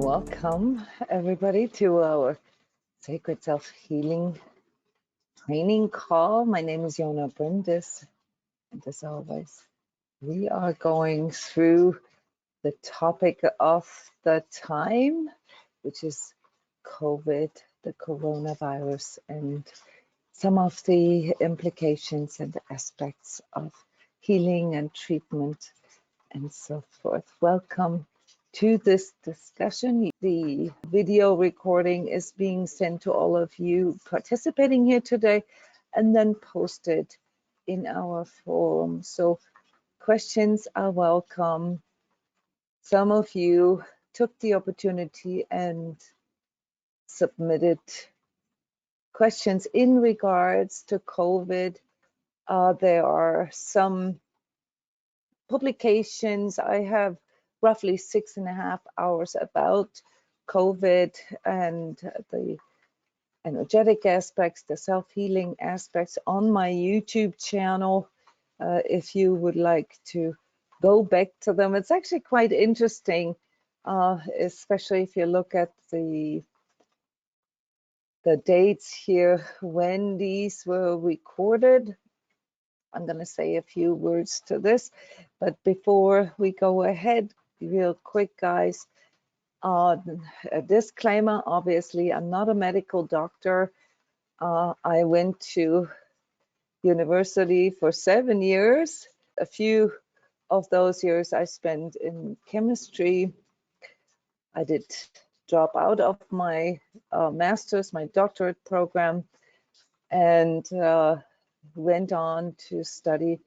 Welcome, everybody, to our Sacred Self-Healing training call. My name is Jona Bryndis, and as always, we are going through the topic of the time, which is COVID, the coronavirus, and some of the implications and aspects of healing and treatment and so forth. Welcome to this discussion. The video recording is being sent to all of you participating here today and then posted in our forum. So questions are welcome. Some of you took the opportunity and submitted questions in regards to COVID. There are some publications. I have roughly 6.5 hours about COVID and the energetic aspects, the self-healing aspects on my YouTube channel. If you would like to go back to them, it's actually quite interesting, especially if you look at the dates here when these were recorded. I'm going to say a few words to this, but before we go ahead, real quick, guys, a disclaimer. Obviously, I'm not a medical doctor. I went to university for 7 years. A few of those years I spent in chemistry. I did drop out of my master's, my doctorate program, and went on to study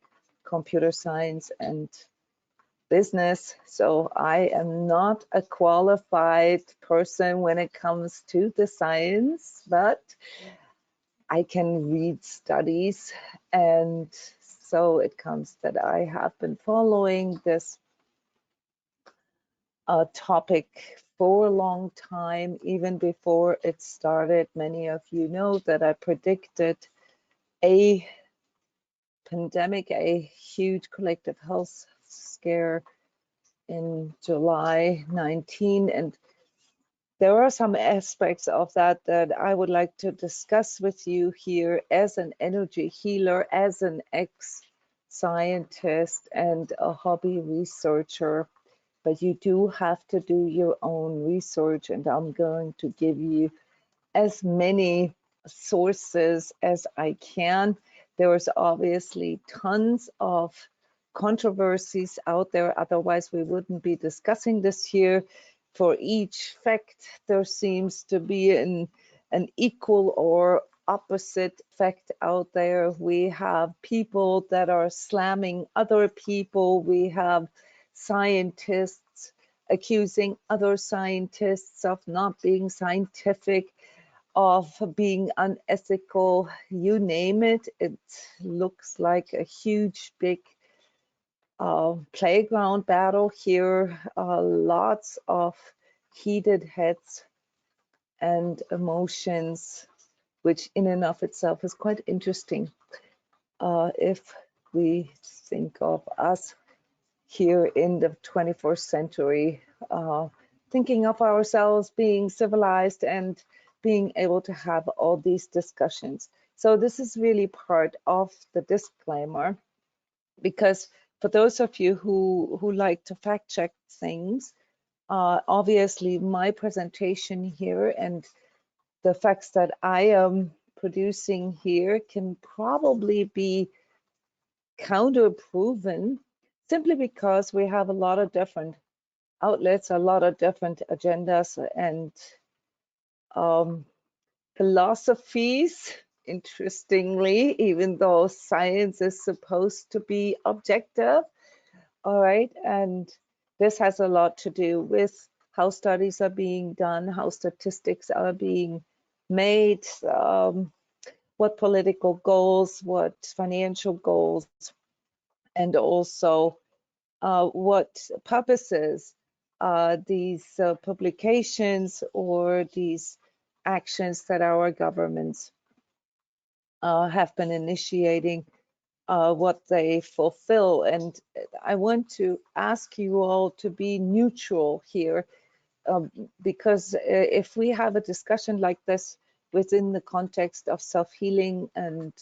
computer science and business. So I am not a qualified person when it comes to the science, but I can read studies, and so it comes that I have been following this topic for a long time, even before it started. Many of you know that I predicted a pandemic, a huge collective health scare in July 19, and there are some aspects of that I would like to discuss with you here as an energy healer, as an ex-scientist and a hobby researcher. But you do have to do your own research, and I'm going to give you as many sources as I can. There is obviously tons of controversies out there, otherwise we wouldn't be discussing this here. For each fact, there seems to be an equal or opposite fact out there. We have people that are slamming other people. We have scientists accusing other scientists of not being scientific, of being unethical, you name it. It looks like a huge, big playground battle here. Lots of heated heads and emotions, which in and of itself is quite interesting. If we think of us here in the 21st century, thinking of ourselves being civilized and being able to have all these discussions. So this is really part of the disclaimer, because for those of you who like to fact check things, obviously my presentation here and the facts that I am producing here can probably be counter-proven, simply because we have a lot of different outlets, a lot of different agendas and philosophies, interestingly, even though science is supposed to be objective. All right, and this has a lot to do with how studies are being done, how statistics are being made, what political goals, what financial goals, and also what purposes these publications or these actions that our governments have been initiating, what they fulfill. And I want to ask you all to be neutral here, because if we have a discussion like this within the context of self-healing and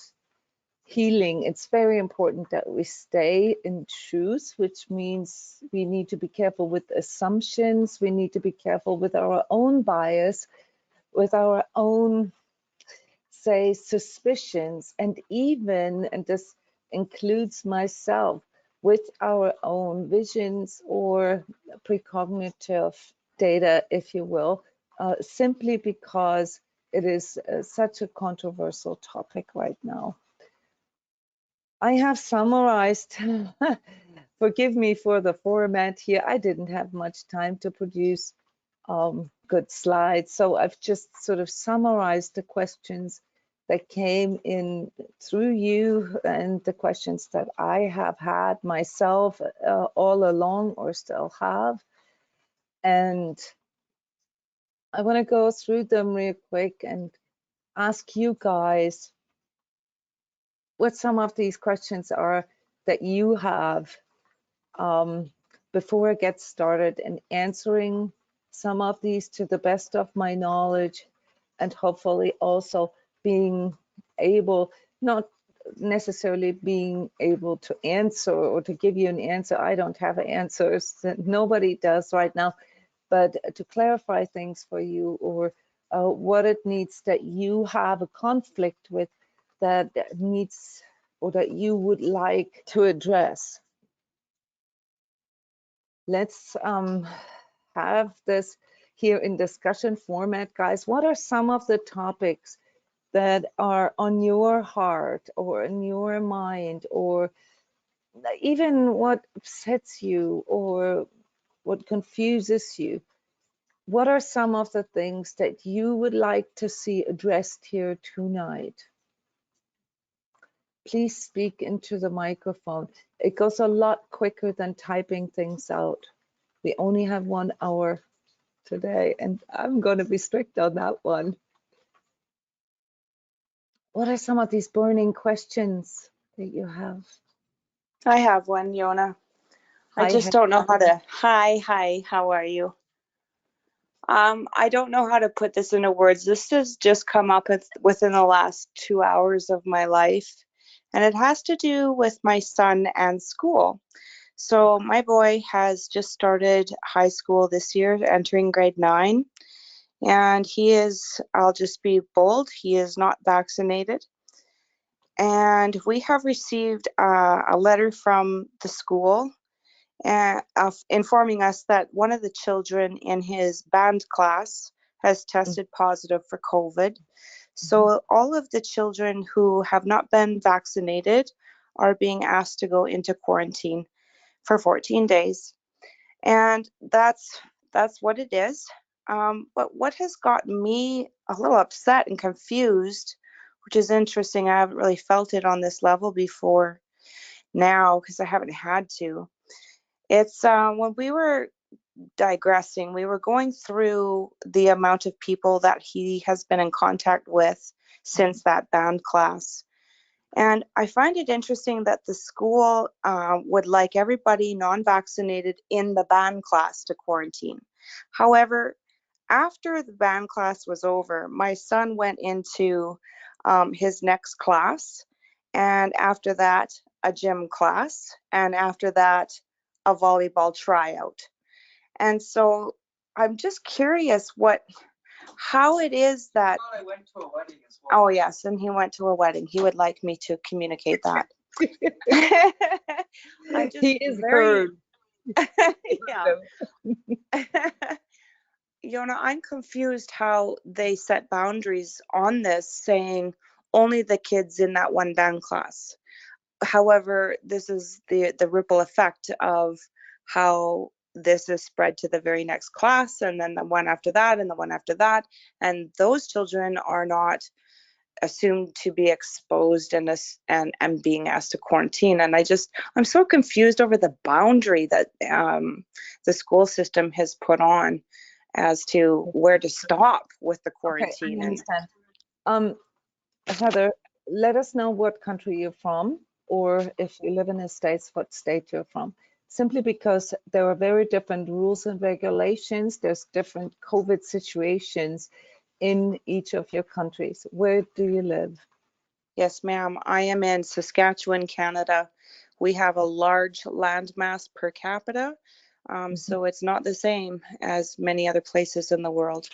healing, it's very important that we stay in truth, which means we need to be careful with assumptions. We need to be careful with our own bias, with our own, say, suspicions, and even, and this includes myself, with our own visions or precognitive data, if you will, simply because it is such a controversial topic right now. I have summarized, forgive me for the format here, I didn't have much time to produce good slides, so I've just sort of summarized the questions that came in through you and the questions that I have had myself all along or still have. And I want to go through them real quick and ask you guys what some of these questions are that you have before I get started, and answering some of these to the best of my knowledge, and hopefully also being able, not necessarily being able to answer or to give you an answer. I don't have answers, nobody does right now, but to clarify things for you, or what it needs that you have a conflict with, that needs or that you would like to address. Let's have this here in discussion format, guys. What are some of the topics that are on your heart or in your mind, or even what upsets you or what confuses you? What are some of the things that you would like to see addressed here tonight? Please speak into the microphone. It goes a lot quicker than typing things out. We only have 1 hour today, and I'm going to be strict on that one. What are some of these burning questions that you have? I have one, Jona. I just don't know how to. Hi, how are you? I don't know how to put this into words. This has just come up within the last 2 hours of my life, and it has to do with my son and school. So my boy has just started high school this year, entering grade 9, and he is, I'll just be bold, he is not vaccinated. And we have received a letter from the school informing us that one of the children in his band class has tested positive for COVID. So all of the children who have not been vaccinated are being asked to go into quarantine for 14 days. And that's what it is. But what has gotten me a little upset and confused, which is interesting, I haven't really felt it on this level before now because I haven't had to. It's when we were digressing, we were going through the amount of people that he has been in contact with since that band class. And I find it interesting that the school would like everybody non-vaccinated in the band class to quarantine. However, after the band class was over, my son went into his next class, and after that, a gym class, and after that, a volleyball tryout. And so I'm just curious how it is that. I went to a wedding as well. Oh yes, and he went to a wedding. He would like me to communicate that. He is heard. Yeah. Jona, I'm confused how they set boundaries on this, saying only the kids in that one band class. However, this is the ripple effect of how this is spread to the very next class, and then the one after that, and the one after that, and those children are not assumed to be exposed and being asked to quarantine. And I'm so confused over the boundary that the school system has put on as to where to stop with the quarantine. Okay, I understand. Heather, let us know what country you're from, or if you live in the States, what state you're from. simply because there are very different rules and regulations. There's different COVID situations in each of your countries. Where do you live? Yes, ma'am. I am in Saskatchewan, Canada. We have a large landmass per capita, so it's not the same as many other places in the world.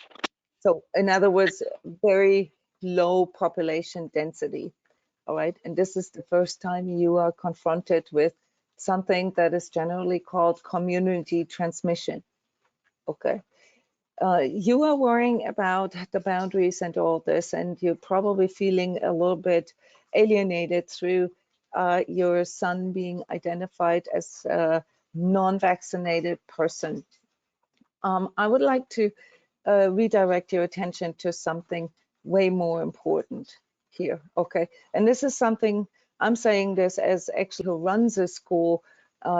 So in other words, very low population density. All right. And this is the first time you are confronted with something that is generally called community transmission. Okay. You are worrying about the boundaries and all this, and you're probably feeling a little bit alienated through your son being identified as a non-vaccinated person. I would like to redirect your attention to something way more important here, okay? And this is something, I'm saying this as actually who runs a school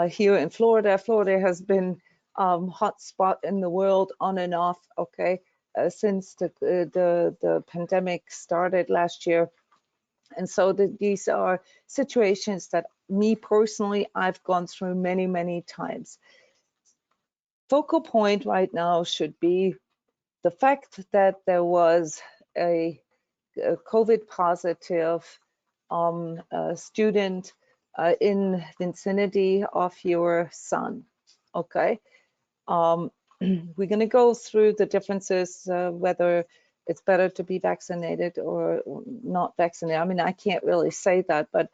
here in Florida. Florida has been hot spot in the world on and off, okay, since the pandemic started last year. And so these are situations that me personally, I've gone through many, many times. Focal point right now should be the fact that there was a COVID positive student in the vicinity of your son, okay? We're going to go through the differences, whether it's better to be vaccinated or not vaccinated. I mean, I can't really say that, but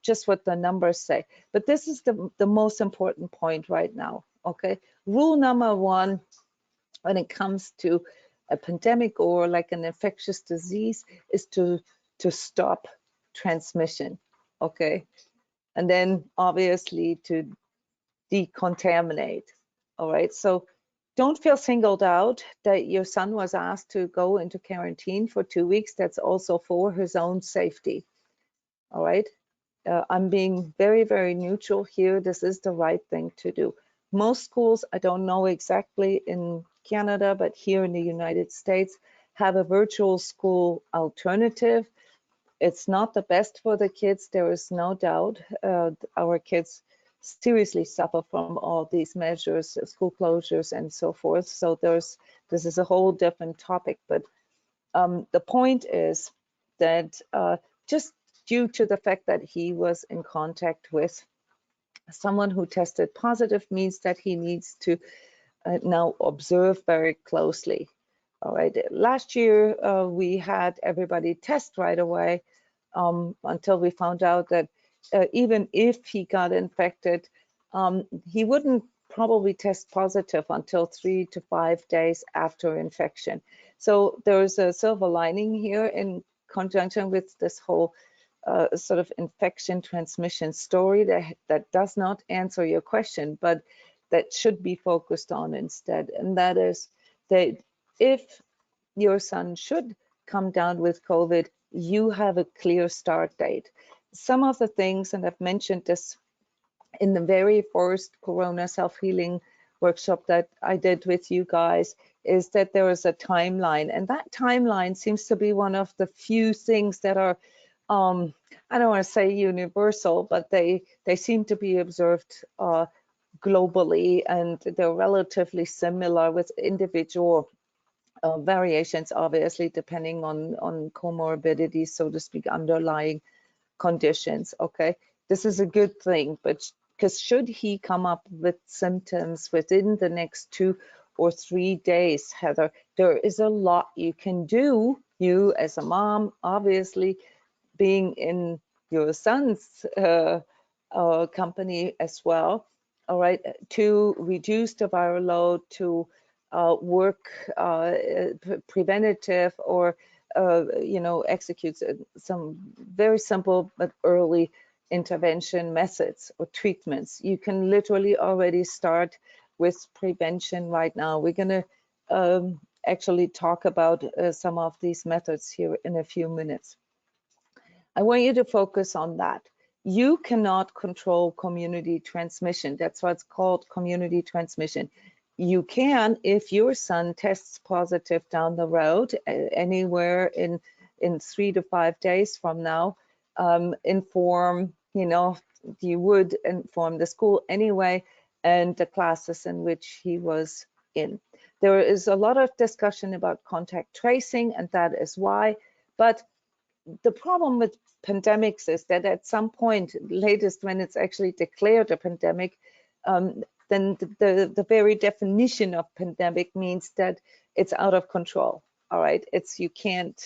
just what the numbers say. But this is the most important point right now, okay? Rule number one, when it comes to a pandemic or like an infectious disease, is to stop transmission, okay? And then obviously to decontaminate, all right? So don't feel singled out that your son was asked to go into quarantine for 2 weeks. That's also for his own safety, all right? I'm being very, very neutral here. This is the right thing to do. Most schools, I don't know exactly in Canada, but here in the United States, have a virtual school alternative. It's not the best for the kids, there is no doubt. Our kids seriously suffer from all these measures, school closures and so forth. So this is a whole different topic. But the point is that just due to the fact that he was in contact with someone who tested positive means that he needs to now observe very closely. All right. Last year, we had everybody test right away until we found out that even if he got infected, he wouldn't probably test positive until 3 to 5 days after infection. So there's a silver lining here in conjunction with this whole sort of infection transmission story that does not answer your question, but that should be focused on instead. And that is that if your son should come down with COVID, you have a clear start date. Some of the things, and I've mentioned this in the very first Corona self-healing workshop that I did with you guys, is that there is a timeline, and that timeline seems to be one of the few things that are I don't want to say universal, but they seem to be observed globally, and they're relatively similar with individual variations, obviously, depending on comorbidities, so to speak, underlying conditions. Okay, this is a good thing, but because should he come up with symptoms within the next 2 or 3 days, Heather, there is a lot you can do. You as a mom, obviously, being in your son's company as well, all right, to reduce the viral load, to work preventative or execute some very simple but early intervention methods or treatments. You can literally already start with prevention right now. We're going to actually talk about some of these methods here in a few minutes. I want you to focus on that. You cannot control community transmission. That's what's called community transmission. You can, if your son tests positive down the road, anywhere in 3 to 5 days from now, inform, you would inform the school anyway, and the classes in which he was in. There is a lot of discussion about contact tracing, and that is why. But the problem with pandemics is that at some point, latest when it's actually declared a pandemic, then the very definition of pandemic means that it's out of control. All right, it's you can't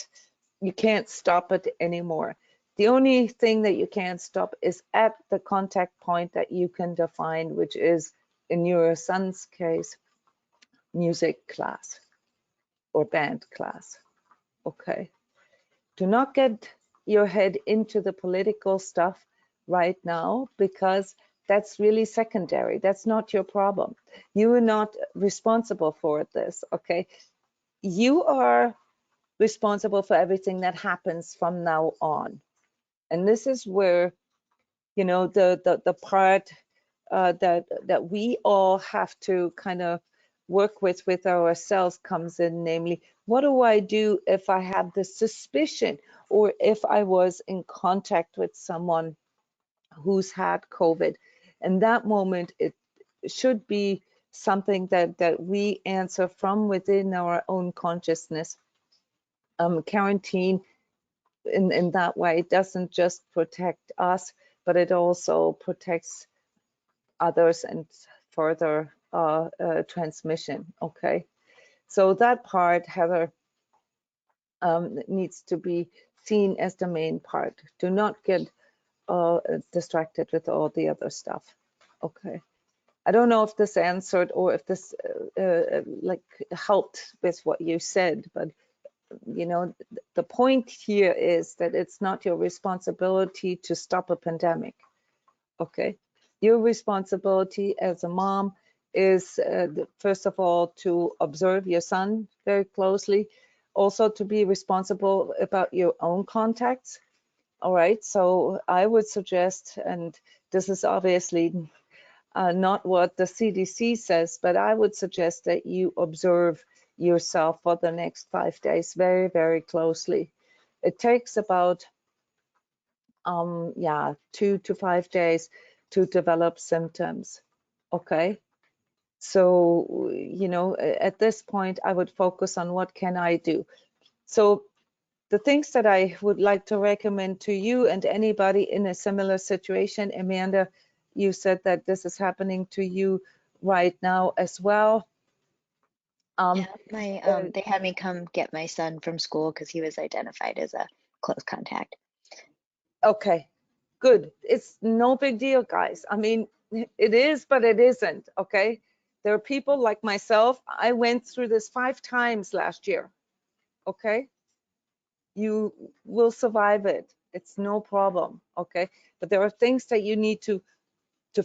stop it anymore. The only thing that you can't stop is at the contact point that you can define, which is, in your son's case, music class or band class. Okay. Do not get your head into the political stuff right now, because that's really secondary. That's not your problem. You are not responsible for this, okay? You are responsible for everything that happens from now on. And this is where, you know, the part that we all have to kind of work with ourselves comes in, namely, what do I do if I have the suspicion, or if I was in contact with someone who's had COVID? In that moment, it should be something that we answer from within our own consciousness. Quarantine in that way doesn't just protect us, but it also protects others and further transmission. Okay, so that part, Heather, needs to be seen as the main part. Do not get distracted with all the other stuff. Okay, I don't know if this answered, or if this like helped with what you said, but you know, the point here is that it's not your responsibility to stop a pandemic. Okay, your responsibility as a mom is first of all to observe your son very closely, also to be responsible about your own contacts. All right, so I would suggest, and this is obviously not what the CDC says, but I would suggest that you observe yourself for the next 5 days very, very closely. It takes about 2 to 5 days to develop symptoms. Okay, so you know, at this point I would focus on what can I do. So the things that I would like to recommend to you and anybody in a similar situation, Amanda, you said that this is happening to you right now as well. Yeah, they had me come get my son from school because he was identified as a close contact. Okay, good. It's no big deal, guys. I mean, it is, but it isn't. Okay, there are people like myself. I went through this 5 times last year. Okay, you will survive it. It's no problem. Okay, but there are things that you need to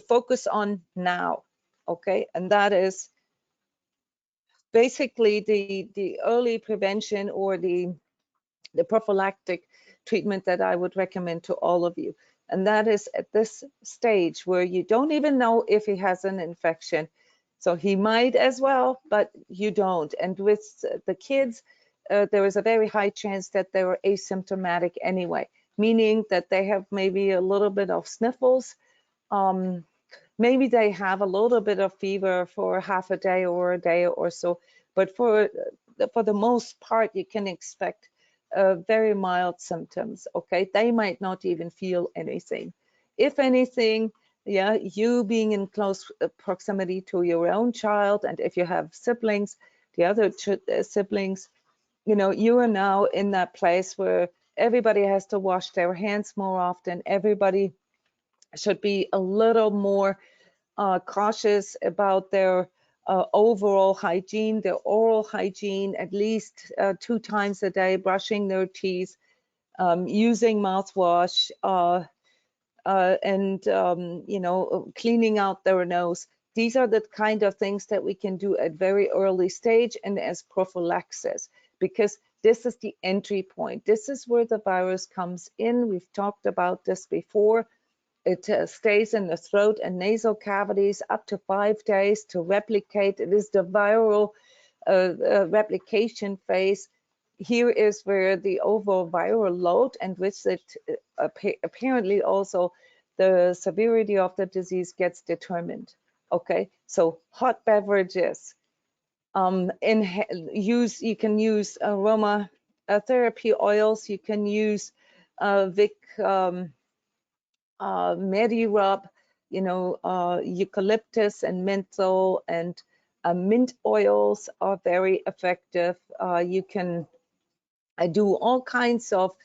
focus on now. Okay, and that is basically the early prevention, or the prophylactic treatment that I would recommend to all of you. And that is at this stage where you don't even know if he has an infection. So he might as well, but you don't. And with the kids, there is a very high chance that they were asymptomatic anyway, meaning that they have maybe a little bit of sniffles. Maybe they have a little bit of fever for half a day or a day or so, but for the most part, you can expect very mild symptoms. Okay, they might not even feel anything. If anything, yeah, you being in close proximity to your own child, and if you have siblings, the other siblings, you know, you are now in that place where everybody has to wash their hands more often. Everybody should be a little more cautious about their overall hygiene, their oral hygiene, at least 2 times a day, brushing their teeth, using mouthwash, and you know, cleaning out their nose. These are the kind of things that we can do at very early stage and as prophylaxis, because this is the entry point. This is where the virus comes in. We've talked about this before. It stays in the throat and nasal cavities up to 5 days to replicate. It is the viral replication phase. Here is where the overall viral load, and with it apparently also the severity of the disease gets determined. Okay, so hot beverages, you can use aroma therapy oils, you can use Vic Medirub, eucalyptus and menthol and mint oils are very effective. You can do all kinds of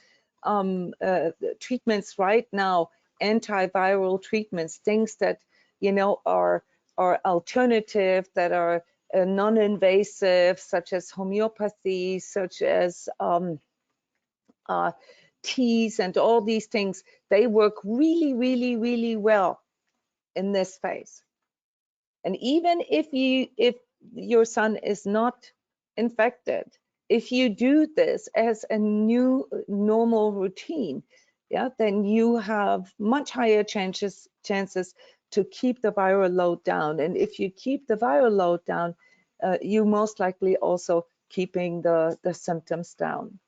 treatments right now, antiviral treatments, things that are alternative, that are non-invasive, such as homeopathy, such as teas, and all these things. They work really, really, really well in this phase. And even if your son is not infected, if you do this as a new normal routine, yeah, then you have much higher chances to keep the viral load down. And if you keep the viral load down, you most likely also keeping the symptoms down.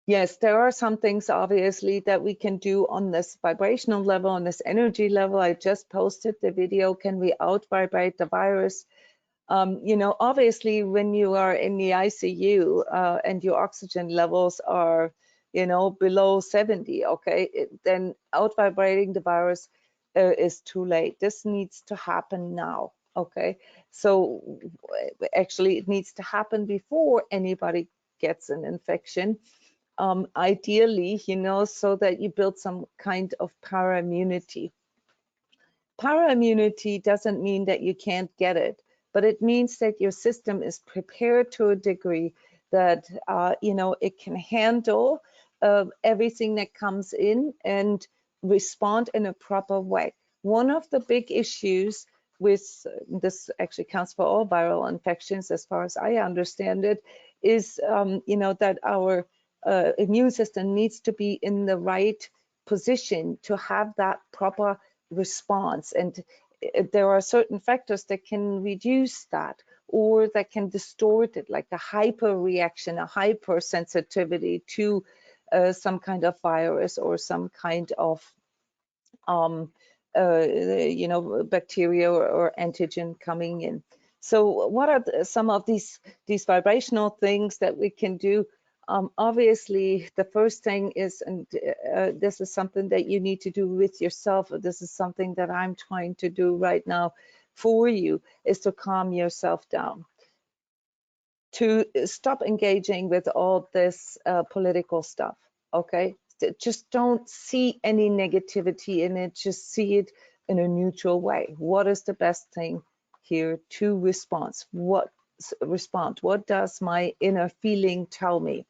Yes, there are some things obviously that we can do on this vibrational level, on this energy level. I just posted the video, can we out vibrate the virus? Obviously when you are in the ICU and your oxygen levels are, below 70, okay, then out vibrating the virus is too late. This needs to happen now, okay? So actually it needs to happen before anybody gets an infection. Ideally, so that you build some kind of para-immunity. Para-immunity doesn't mean that you can't get it, but it means that your system is prepared to a degree that, it can handle everything that comes in and respond in a proper way. One of the big issues with this actually counts for all viral infections, as far as I understand it, is, that our immune system needs to be in the right position to have that proper response. And there are certain factors that can reduce that or that can distort it, like a hyper reaction, a hypersensitivity to some kind of virus or some kind of bacteria or antigen coming in. So what are some of these vibrational things that we can do? Obviously, the first thing is, and this is something that you need to do with yourself. This is something that I'm trying to do right now for you, is to calm yourself down, to stop engaging with all this political stuff, okay? Just don't see any negativity in it, just see it in a neutral way. What is the best thing here to respond? What does my inner feeling tell me?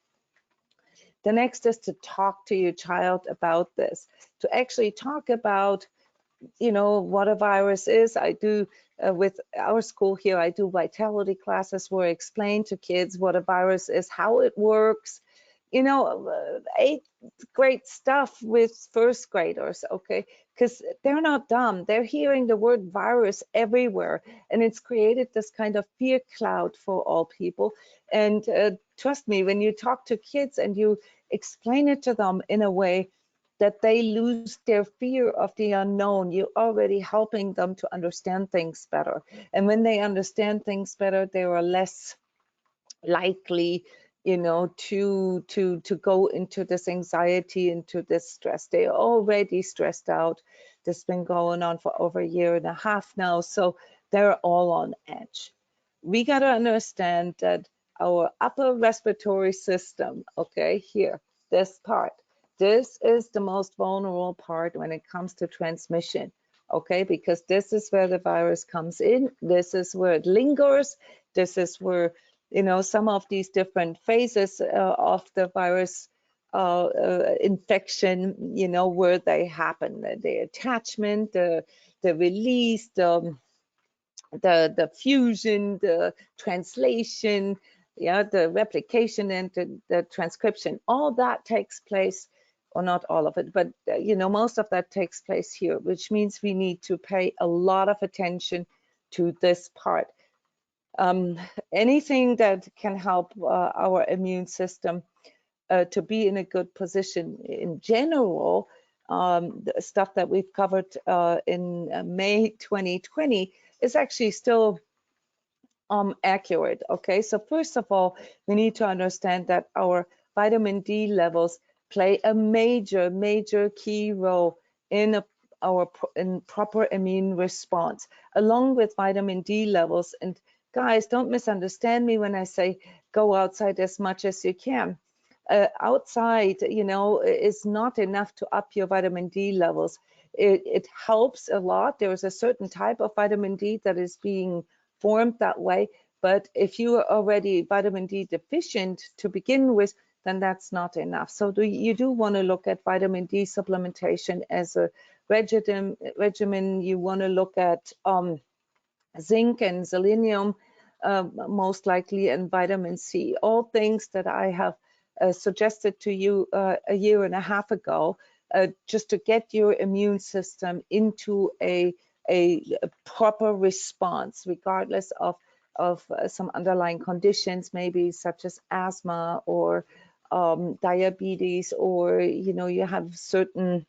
The next is to talk to your child about this, to actually talk about, what a virus is. I do with our school here, I do vitality classes where I explain to kids what a virus is, how it works, eighth grade stuff with first graders, okay? Because they're not dumb. They're hearing the word virus everywhere, and it's created this kind of fear cloud for all people. And trust me, when you talk to kids and you explain it to them in a way that they lose their fear of the unknown, you're already helping them to understand things better. And when they understand things better, they are less likely, to go into this anxiety, into this stress. They're already stressed out. This has been going on for over a year and a half now, so they're all on edge. We got to understand that our upper respiratory system, okay, here, this part, this is the most vulnerable part when it comes to transmission, okay, because this is where the virus comes in, this is where it lingers, this is where, some of these different phases of the virus infection, where they happen, the attachment, the release, the fusion, the translation, the replication, and the transcription. All that takes place, or not all of it, but most of that takes place here, which means we need to pay a lot of attention to this part. Anything that can help our immune system to be in a good position in general, the stuff that we've covered in May 2020 is actually still accurate. Okay, so first of all, we need to understand that our vitamin D levels play a major key role in our proper immune response, along with vitamin D levels. And guys, don't misunderstand me when I say go outside as much as you can. Outside, you know, is not enough to up your vitamin D levels. It helps a lot. There is a certain type of vitamin D that is being formed that way, but if you are already vitamin D deficient to begin with, then that's not enough. So you do want to look at vitamin D supplementation as a regimen. You want to look at zinc and selenium, most likely, and vitamin C, all things that I have suggested to you a year and a half ago, just to get your immune system into a proper response, regardless of some underlying conditions, maybe such as asthma or diabetes, or you know, you have certain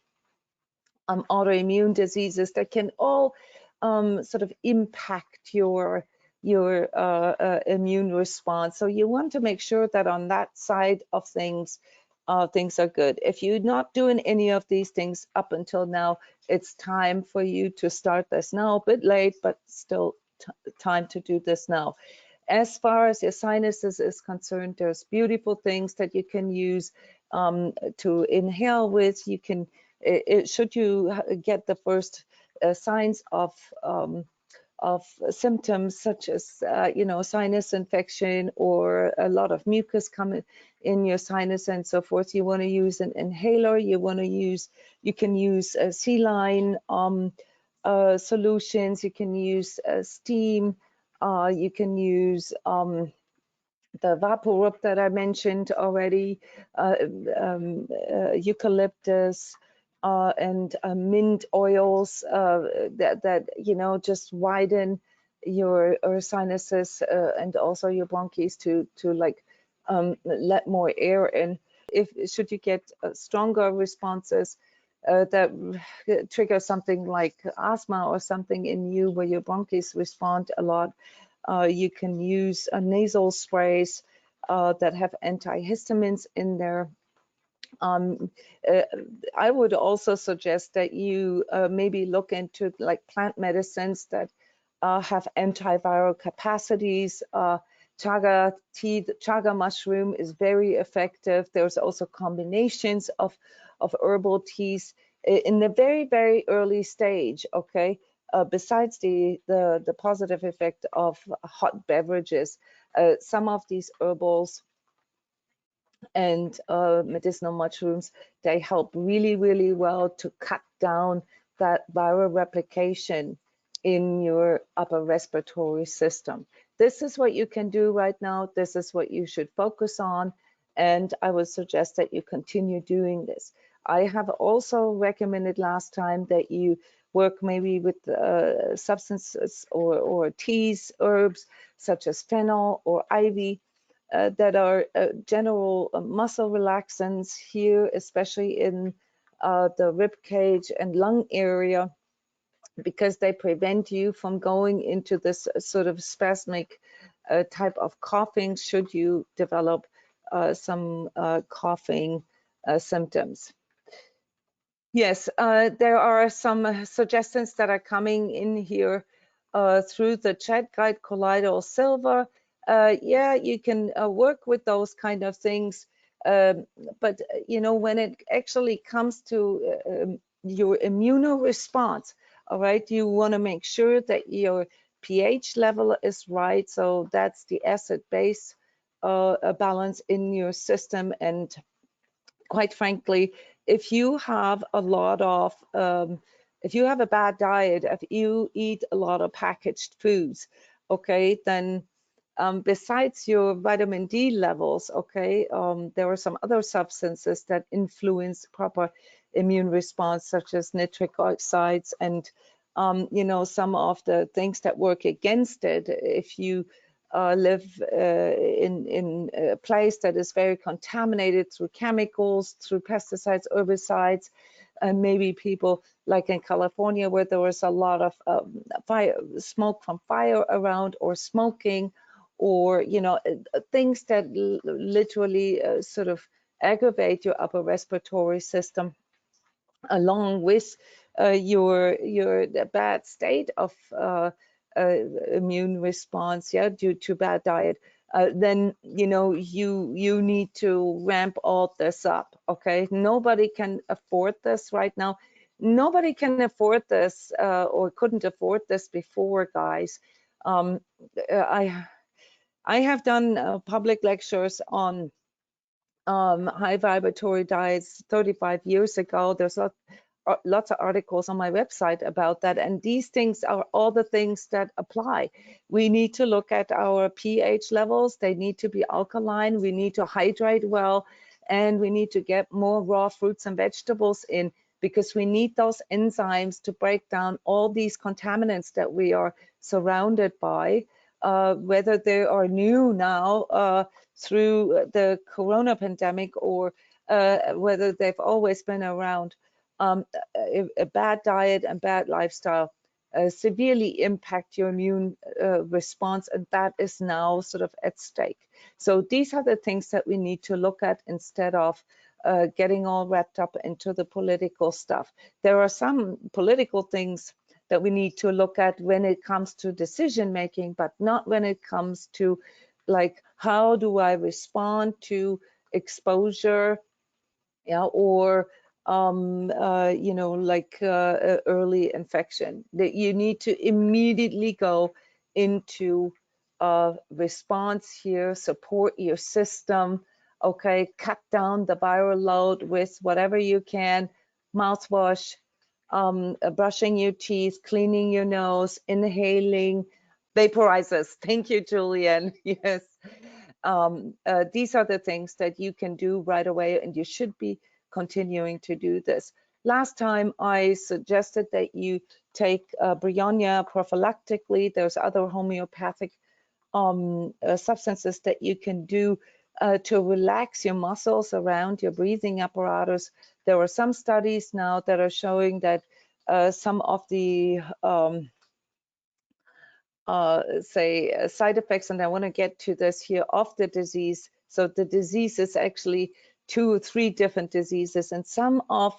autoimmune diseases that can all sort of impact your immune response. So you want to make sure that on that side of things, things are good. If you're not doing any of these things up until now, it's time for you to start this now. A bit late, but still time to do this now. As far as your sinuses is concerned, there's beautiful things that you can use to inhale with. You can, should you get the first signs of symptoms such as you know, sinus infection or a lot of mucus coming in your sinus and so forth, you want to use an inhaler. You can use saline solutions. You can use steam. You can use the Vaporub that I mentioned already, eucalyptus, and mint oils that you know, just widen your sinuses and also your bronchs to like let more air in. Should you get stronger responses that trigger something like asthma or something in you where your bronchs respond a lot, you can use nasal sprays that have antihistamines in there. I would also suggest that you maybe look into like plant medicines that have antiviral capacities. Chaga tea, the chaga mushroom is very effective. There's also combinations of herbal teas in the very early stage. Okay, besides the positive effect of hot beverages, some of these herbals and medicinal mushrooms, they help really well to cut down that viral replication in your upper respiratory system. This is what you can do right now. This is what you should focus on, and I would suggest that you continue doing this. I have also recommended last time that you work maybe with substances or teas, herbs such as fennel or ivy, that are general muscle relaxants here, especially in the rib cage and lung area, because they prevent you from going into this sort of spasmic type of coughing should you develop some coughing symptoms. Yes, there are some suggestions that are coming in here through the chat guide. Colloidal silver, yeah, you can work with those kind of things, but you know, when it actually comes to your immune response, all right, you want to make sure that your pH level is right. So that's the acid-base balance in your system. And quite frankly, if you have a lot of, if you have a bad diet, if you eat a lot of packaged foods, okay, then besides your vitamin D levels, okay, there are some other substances that influence proper immune response, such as nitric oxides and, you know, some of the things that work against it. If you live in a place that is very contaminated through chemicals, through pesticides, herbicides, and maybe people like in California where there was a lot of smoke from fire around, or smoking, or things that literally sort of aggravate your upper respiratory system, along with your bad state of immune response, due to bad diet. Then you need to ramp all this up. Okay, nobody can afford this right now. Nobody can afford this or couldn't afford this before, guys. I have done public lectures on high vibratory diets 35 years ago. There's lots of articles on my website about that, and these things are all the things that apply. We need to look at our pH levels. They need to be alkaline. We need to hydrate well, and we need to get more raw fruits and vegetables in, because we need those enzymes to break down all these contaminants that we are surrounded by, whether they are new now through the corona pandemic, or whether they've always been around. A bad diet and bad lifestyle severely impact your immune response, and that is now sort of at stake. So these are the things that we need to look at, instead of getting all wrapped up into the political stuff. There are some political things that we need to look at when it comes to decision making, but not when it comes to, like, how do I respond to exposure, or early infection. That you need to immediately go into response here, support your system. Okay, cut down the viral load with whatever you can: mouthwash, brushing your teeth, cleaning your nose, inhaling, vaporizers. Thank you, Julian. Yes. These are the things that you can do right away, and you should be continuing to do this. Last time I suggested that you take Bryonia prophylactically. There's other homeopathic substances that you can do to relax your muscles around your breathing apparatus. There are some studies now that are showing that some of the side effects, and I want to get to this here, of the disease. So the disease is actually 2 or 3 different diseases, and some of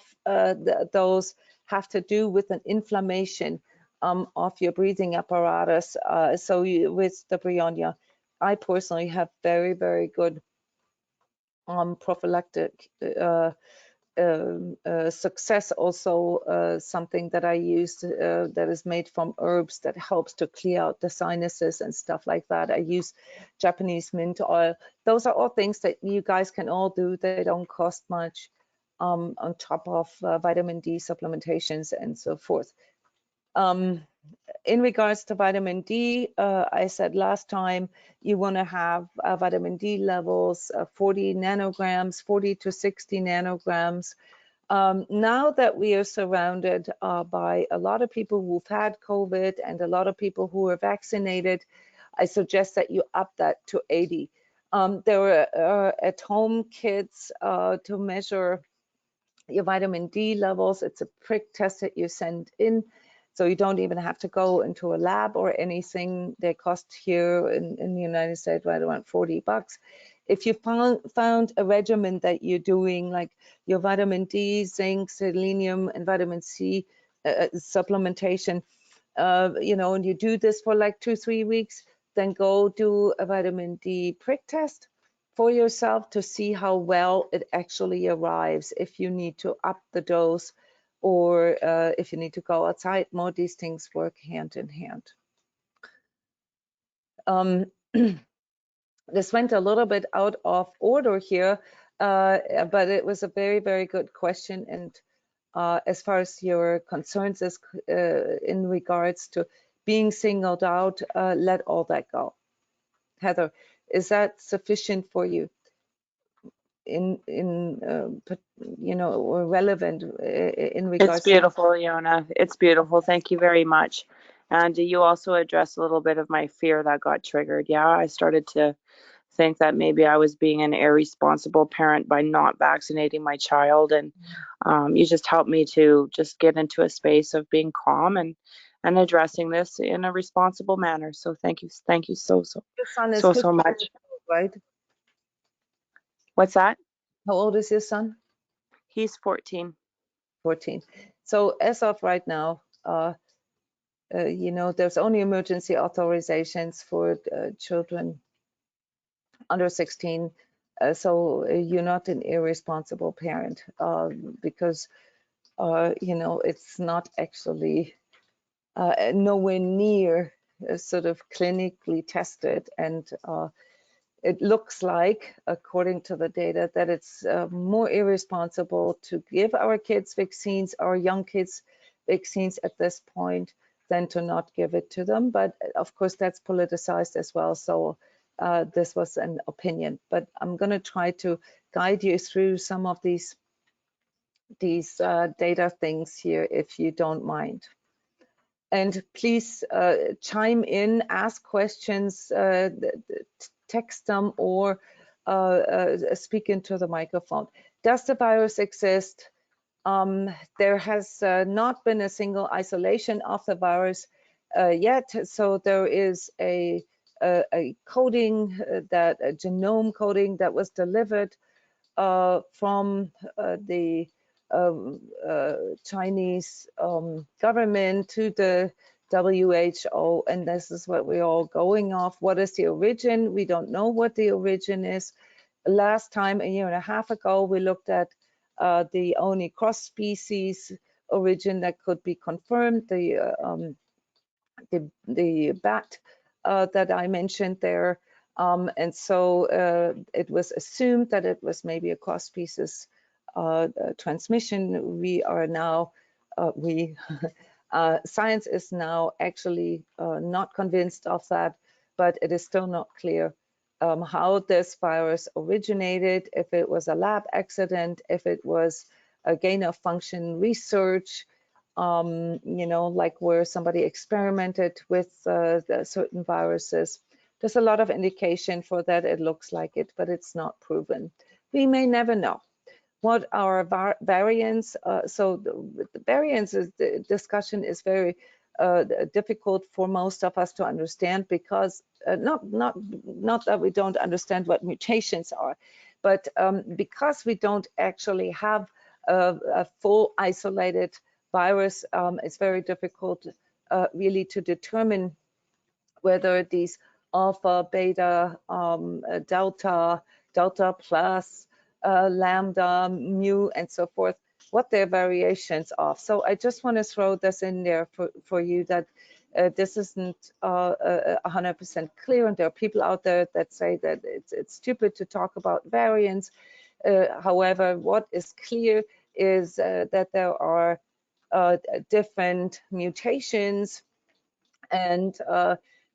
those have to do with an inflammation of your breathing apparatus. So with the Bryonia, I personally have very, very good prophylactic success. Also something that I use that is made from herbs that helps to clear out the sinuses and stuff like that. I use Japanese mint oil. Those are all things that you guys can all do. They don't cost much, on top of vitamin D supplementations and so forth. In regards to vitamin D, I said last time you want to have vitamin D levels 40 nanograms, 40 to 60 nanograms. Now that we are surrounded by a lot of people who've had COVID and a lot of people who are vaccinated, I suggest that you up that to 80. There are at-home kits to measure your vitamin D levels. It's a prick test that you send in. So you don't even have to go into a lab or anything. They cost here in the United States right around $40. If you found a regimen that you're doing, like your vitamin D, zinc, selenium, and vitamin C supplementation, and you do this for like 2-3 weeks, then go do a vitamin D prick test for yourself to see how well it actually arrives, if you need to up the dose, or if you need to go outside more. These things work hand in hand. This went a little bit out of order here, but it was a very, very good question. And as far as your concerns is in regards to being singled out, let all that go. Heather, is that sufficient for you? Or relevant in regards It's beautiful, Jona. It's beautiful. Thank you very much. And you also addressed a little bit of my fear that got triggered. Yeah, I started to think that maybe I was being an irresponsible parent by not vaccinating my child. And you just helped me to just get into a space of being calm and addressing this in a responsible manner. So thank you so Your son is so 15 much. years old, right? What's that? How old is your son? He's 14. 14. So as of right now, you know, there's only emergency authorizations for children under 16. So you're not an irresponsible parent because, you know, it's not actually nowhere near sort of clinically tested. And it looks like, according to the data, that it's more irresponsible to give our kids vaccines, our young kids vaccines at this point, than to not give it to them. But of course, that's politicized as well. So this was an opinion. But I'm going to try to guide you through some of these data things here, if you don't mind. And please chime in, ask questions, text them, or speak into the microphone. Does the virus exist? There has not been a single isolation of the virus yet. So there is a coding, a genome coding that was delivered from the Chinese government to the WHO, and this is what we're all going off. What is the origin? We don't know what the origin is. Last time, a year and a half ago, we looked at the only cross-species origin that could be confirmed, the bat that I mentioned there. And so it was assumed that it was maybe a cross-species transmission. We are now, science is now actually not convinced of that, but it is still not clear how this virus originated, if it was a lab accident, if it was a gain of function research, you know, like where somebody experimented with certain viruses. There's a lot of indication for that. It looks like it, but it's not proven. We may never know. What are variants? So the variants the discussion is very difficult for most of us to understand, because not that we don't understand what mutations are, but because we don't actually have a full isolated virus, it's very difficult really to determine whether these alpha, beta, delta, delta plus, lambda, mu, and so forth, what their variations are. So I just want to throw this in there for you, that this isn't 100% clear, and there are people out there that say that it's stupid to talk about variants. However, what is clear is that there are different mutations, and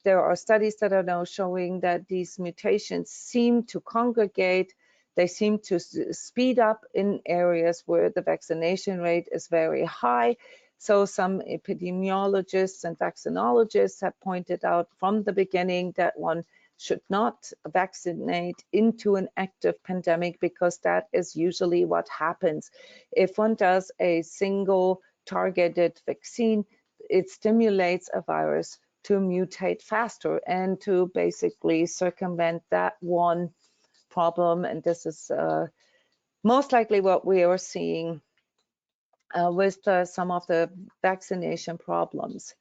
there are studies that are now showing that these mutations seem to congregate. They seem to speed up in areas where the vaccination rate is very high. So some epidemiologists and vaccinologists have pointed out from the beginning that one should not vaccinate into an active pandemic, because that is usually what happens. If one does a single targeted vaccine, it stimulates a virus to mutate faster and to basically circumvent that one problem. And this is most likely what we are seeing with some of the vaccination problems.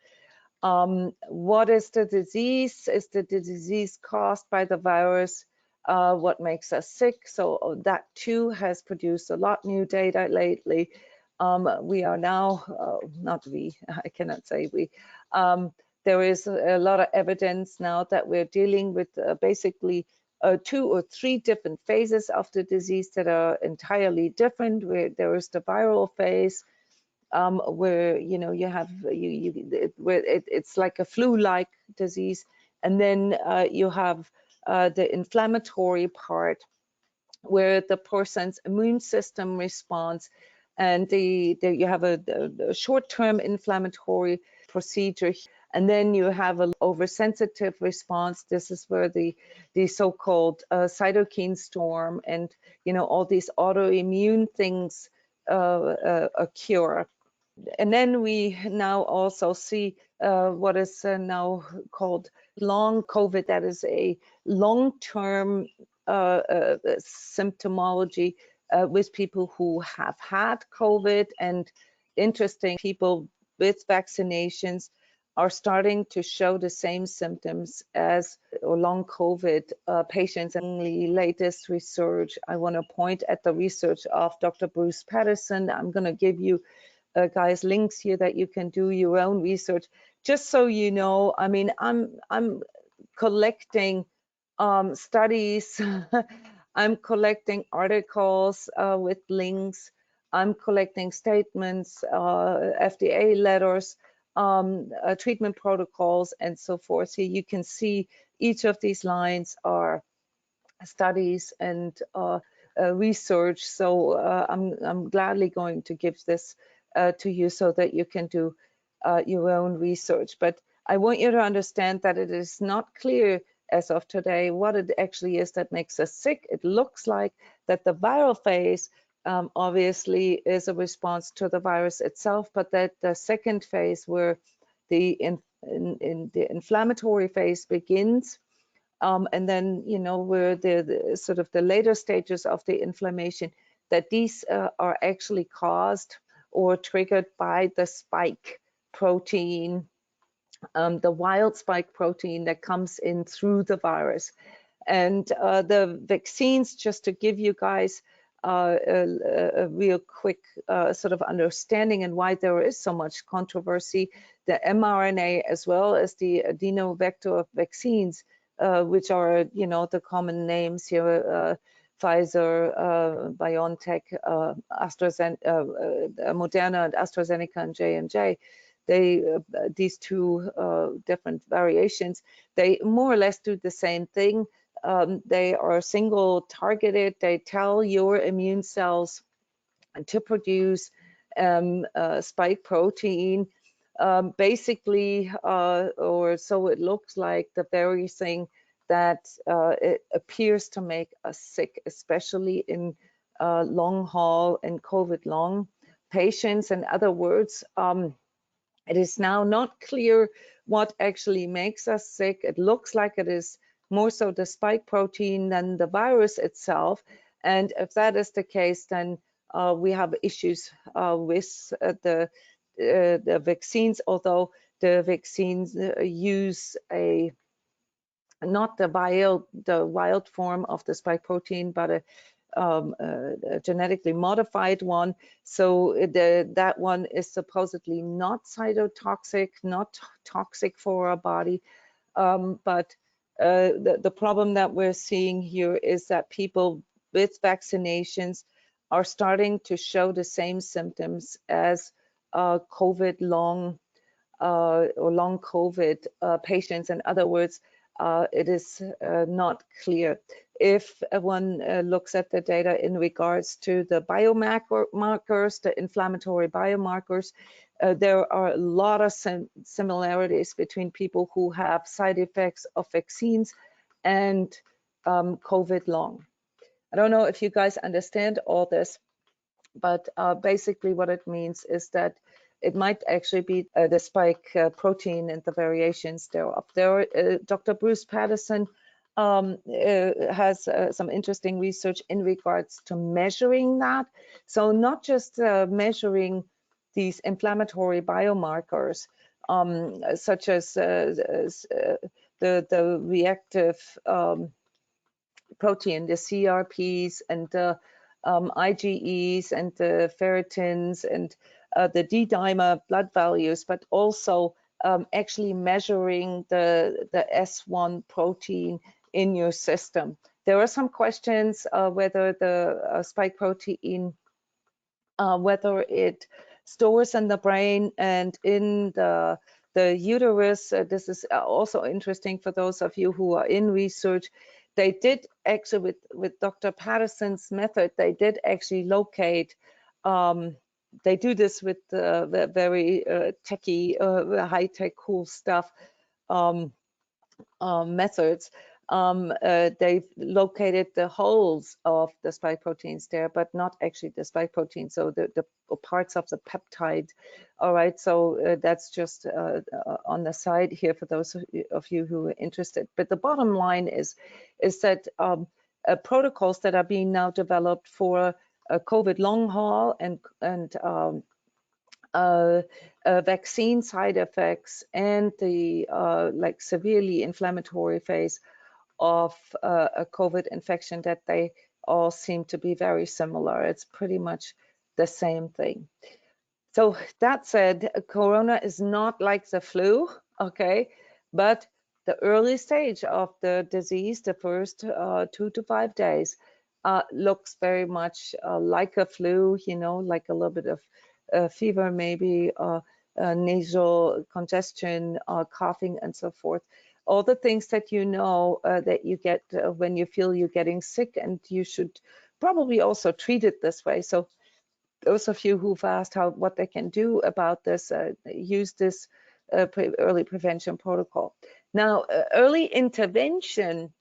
What is the disease? Is the disease caused by the virus? What makes us sick? So that too has produced a lot new data lately. We are now, not we, I cannot say we, there is a lot of evidence now that we're dealing with basically 2 or 3 different phases of the disease that are entirely different. Where there is the viral phase, where you know you have it's like a flu-like disease, and then you have the inflammatory part, where the person's immune system responds, and you have a short-term inflammatory procedure, And then you have an oversensitive response. This is where the so-called cytokine storm and, you know, all these autoimmune things occur. And then we now also see what is now called long COVID. That is a long-term symptomology with people who have had COVID, and interesting, people with vaccinations are starting to show the same symptoms as long COVID patients. And the latest research, I want to point at the research of Dr. Bruce Patterson. I'm going to give you guys links here that you can do your own research, just so you know. I mean, I'm collecting studies. I'm collecting articles with links. I'm collecting statements, FDA letters, treatment protocols, and so forth. Here you can see each of these lines are studies and research. So I'm gladly going to give this to you so that you can do your own research. But I want you to understand that it is not clear as of today what it actually is that makes us sick. It looks like that the viral phase obviously is a response to the virus itself, but that the second phase, where the inflammatory phase begins, and then, you know, where the sort of the later stages of the inflammation, that these are actually caused or triggered by the spike protein, the wild spike protein that comes in through the virus. And the vaccines, just to give you guys a real quick sort of understanding and why there is so much controversy, the mRNA as well as the adenovector vaccines, which are, you know, the common names here, Pfizer, BioNTech, Moderna, and AstraZeneca, and J&J. These two different variations, they more or less do the same thing. They are single targeted. They tell your immune cells to produce spike protein, basically, or so it looks like, the very thing that it appears to make us sick, especially in long haul and COVID long patients. In other words, it is now not clear what actually makes us sick. It looks like it is more so the spike protein than the virus itself. And if that is the case, then we have issues with the vaccines, although the vaccines use not the wild form of the spike protein, but a genetically modified one. So that one is supposedly not cytotoxic, not toxic for our body. But the problem that we're seeing here is that people with vaccinations are starting to show the same symptoms as COVID long or long COVID patients. In other words, it is not clear. If one looks at the data in regards to the biomarkers, the inflammatory biomarkers, there are a lot of similarities between people who have side effects of vaccines and COVID long. I don't know if you guys understand all this, but basically what it means is that it might actually be the spike protein and the variations thereof. Dr. Bruce Patterson has some interesting research in regards to measuring that. So not just measuring these inflammatory biomarkers, such as the reactive protein, the CRPs, and the IgEs, and the ferritins, and the D-dimer blood values, but also actually measuring the S1 protein in your system. There are some questions whether the spike protein, whether it stores in the brain and in the uterus. This is also interesting for those of you who are in research. They did actually, with Dr. Patterson's method, they did actually locate they do this with the very techy, high-tech, cool stuff. Methods. They've located the holes of the spike proteins there, but not actually the spike protein, so the parts of the peptide. All right, so that's just on the side here for those of you who are interested. But the bottom line is that protocols that are being now developed for COVID long haul and vaccine side effects and the like severely inflammatory phase of a COVID infection, that they all seem to be very similar. It's pretty much the same thing. So that said, corona is not like the flu, okay? But the early stage of the disease, the first 2 to 5 days, looks very much like a flu, you know, like a little bit of fever, maybe nasal congestion, coughing, and so forth. All the things that you know that you get when you feel you're getting sick, and you should probably also treat it this way. So those of you who've asked what they can do about this, use this early prevention protocol. Now, early intervention,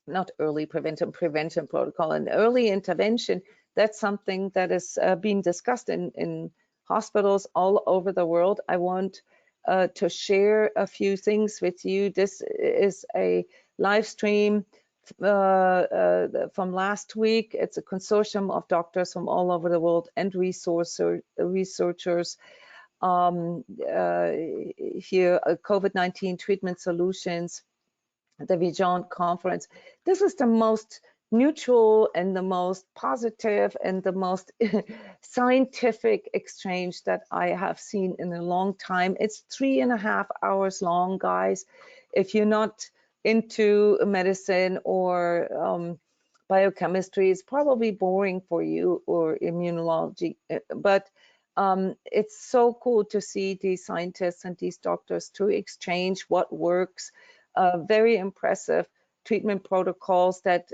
not early prevention, prevention protocol, and early intervention, that's something that is being discussed in hospitals all over the world. I want to share a few things with you. This is a live stream from last week. It's a consortium of doctors from all over the world and researchers here, COVID-19 treatment solutions, the Vision conference. This is the most neutral and the most positive and the most scientific exchange that I have seen in a long time. It's 3.5 hours long, guys. If you're not into medicine or biochemistry, it's probably boring for you, or immunology, but it's so cool to see these scientists and these doctors to exchange what works. Very impressive treatment protocols that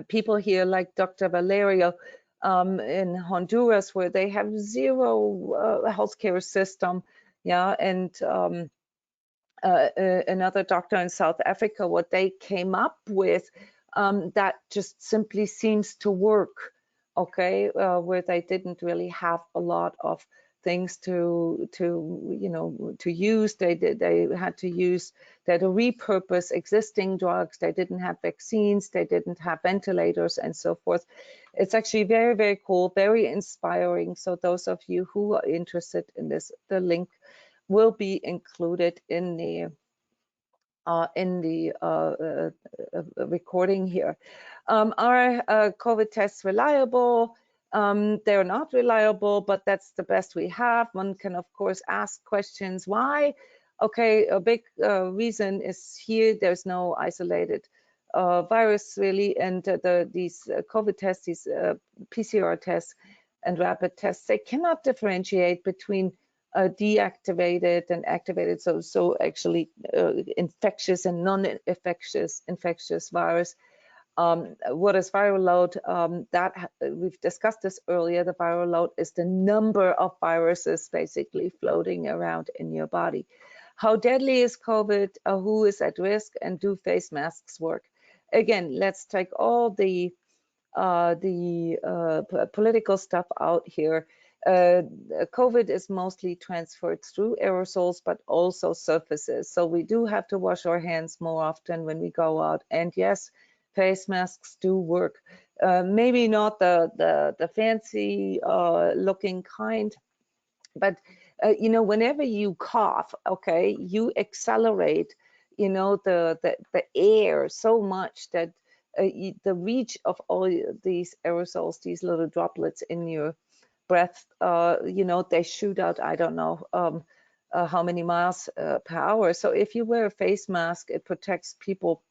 people here, like Dr. Valerio in Honduras, where they have zero healthcare system, yeah, and another doctor in South Africa, what they came up with that just simply seems to work, okay, where they didn't really have a lot of things to you know, to use. They had to repurpose existing drugs. They didn't have vaccines, they didn't have ventilators, and so forth. It's actually very, very cool, very inspiring. So those of you who are interested in this, the link will be included in the recording here. Are COVID tests reliable? They're not reliable, but that's the best we have. One can, of course, ask questions. Why? Okay, a big reason is here, there's no isolated virus, really, and these COVID tests, these PCR tests and rapid tests, they cannot differentiate between deactivated and activated, so actually infectious and non-infectious virus. What is viral load? That we've discussed this earlier. The viral load is the number of viruses basically floating around in your body. How deadly is COVID? Who is at risk? And do face masks work? Again, let's take all the political stuff out here. COVID is mostly transferred through aerosols, but also surfaces. So we do have to wash our hands more often when we go out. And yes, face masks do work. Maybe not the fancy looking kind, but you know, whenever you cough, okay, you accelerate, you know, the air so much that the reach of all these aerosols, these little droplets in your breath, you know, they shoot out, I don't know how many miles per hour. So if you wear a face mask, it protects people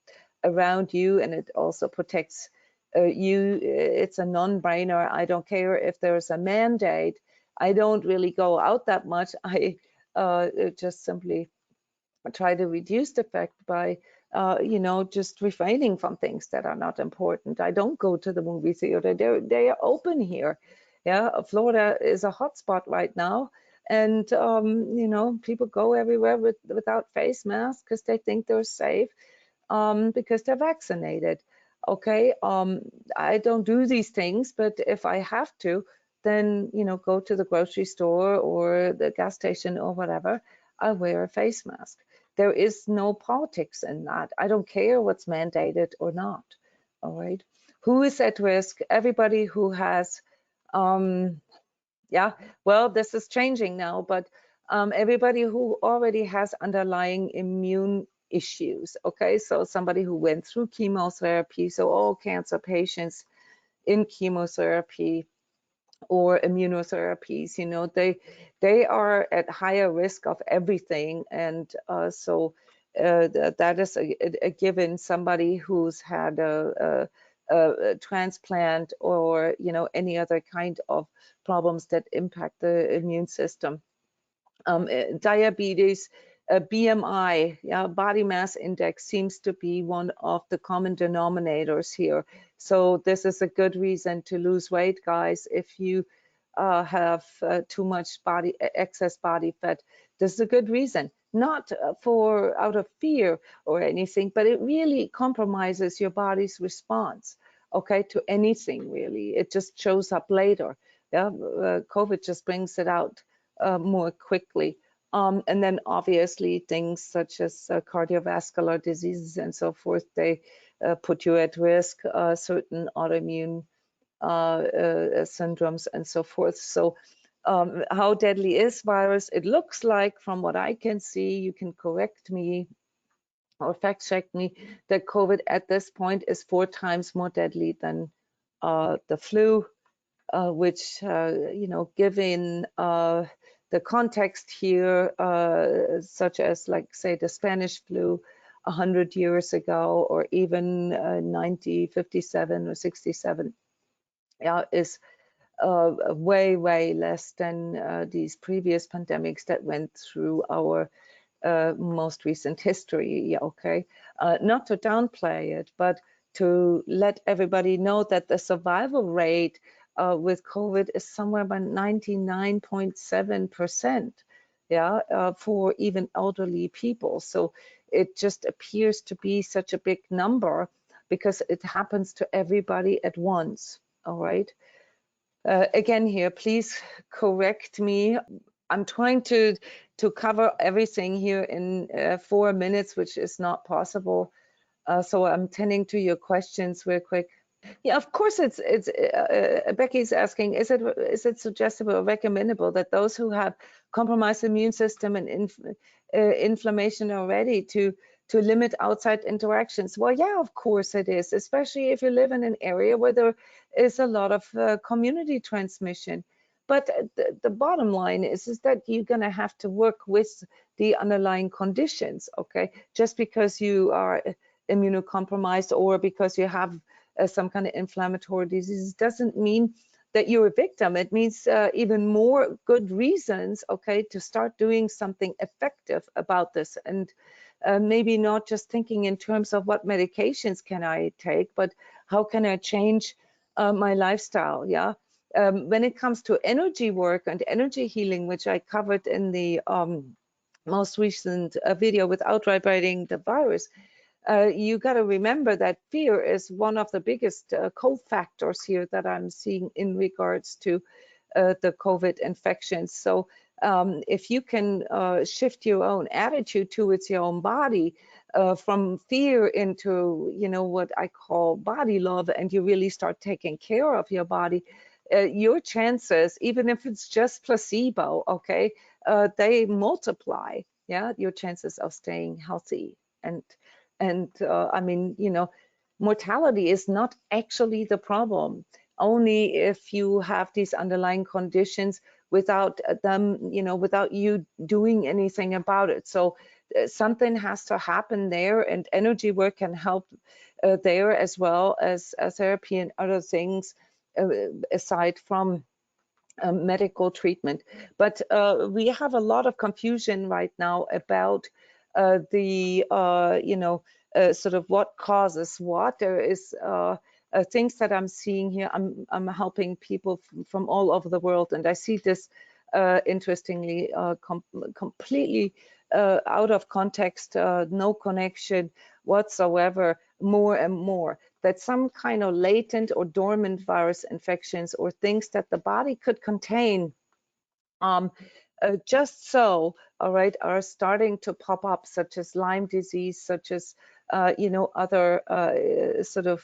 around you, and it also protects you. It's a non-brainer. I don't care if there's a mandate. I don't really go out that much. I just simply try to reduce the effect by you know, just refraining from things that are not important. I don't go to the movie theater. They are open here. Yeah, Florida is a hotspot right now, and you know, people go everywhere without face masks because they think they're safe, because they're vaccinated. Okay, I don't do these things, but if I have to, then, you know, go to the grocery store or the gas station or whatever, I wear a face mask. There is no politics in that. I don't care what's mandated or not. All right. Who is at risk? Everybody who has, yeah, well, this is changing now, but everybody who already has underlying immune issues. Okay, so somebody who went through chemotherapy, so all cancer patients in chemotherapy or immunotherapies, you know, they are at higher risk of everything, and that is a given. Somebody who's had a transplant, or, you know, any other kind of problems that impact the immune system. Diabetes, BMI, yeah, body mass index, seems to be one of the common denominators here. So this is a good reason to lose weight, guys. If you have too much excess body fat, this is a good reason. Not for out of fear or anything, but it really compromises your body's response, okay, to anything really. It just shows up later. Yeah, COVID just brings it out more quickly. And then obviously things such as cardiovascular diseases and so forth, they put you at risk, certain autoimmune syndromes and so forth. So how deadly is virus? It looks like, from what I can see, you can correct me or fact check me, that COVID at this point is 4 times more deadly than the flu, which, you know, given the context here, such as, like, say, the Spanish flu 100 years ago, or even 1957 or 67, yeah, is way, way less than these previous pandemics that went through our most recent history. Yeah, okay, not to downplay it, but to let everybody know that the survival rate with COVID is somewhere about 99.7%, yeah, for even elderly people. So it just appears to be such a big number because it happens to everybody at once. All right. Again here, please correct me. I'm trying to cover everything here in 4 minutes, which is not possible. So I'm tending to your questions real quick. Yeah, of course, it's Becky's asking, is it suggestible or recommendable that those who have compromised immune system and inflammation already to limit outside interactions? Well, yeah, of course it is, especially if you live in an area where there is a lot of community transmission. But the bottom line is that you're going to have to work with the underlying conditions, okay? Just because you are immunocompromised or because you have some kind of inflammatory disease doesn't mean that you're a victim. It means even more good reasons, okay, to start doing something effective about this, and maybe not just thinking in terms of what medications can I take, but how can I change my lifestyle. Yeah. When it comes to energy work and energy healing, which I covered in the most recent video with outwriting the virus, you got to remember that fear is one of the biggest cofactors here that I'm seeing in regards to the COVID infections. So if you can shift your own attitude towards your own body, from fear into, you know, what I call body love, and you really start taking care of your body, your chances, even if it's just placebo, okay, they multiply. Yeah, your chances of staying healthy. And I mean, you know, mortality is not actually the problem, only if you have these underlying conditions without them, you know, without you doing anything about it. So something has to happen there, and energy work can help there, as well as therapy and other things aside from medical treatment. But we have a lot of confusion right now about the you know, sort of what causes what. There is things that I'm seeing here. I'm helping people from all over the world, and I see this interestingly completely out of context, no connection whatsoever, more and more, that some kind of latent or dormant virus infections or things that the body could contain just so, all right, are starting to pop up, such as Lyme disease, such as, other sort of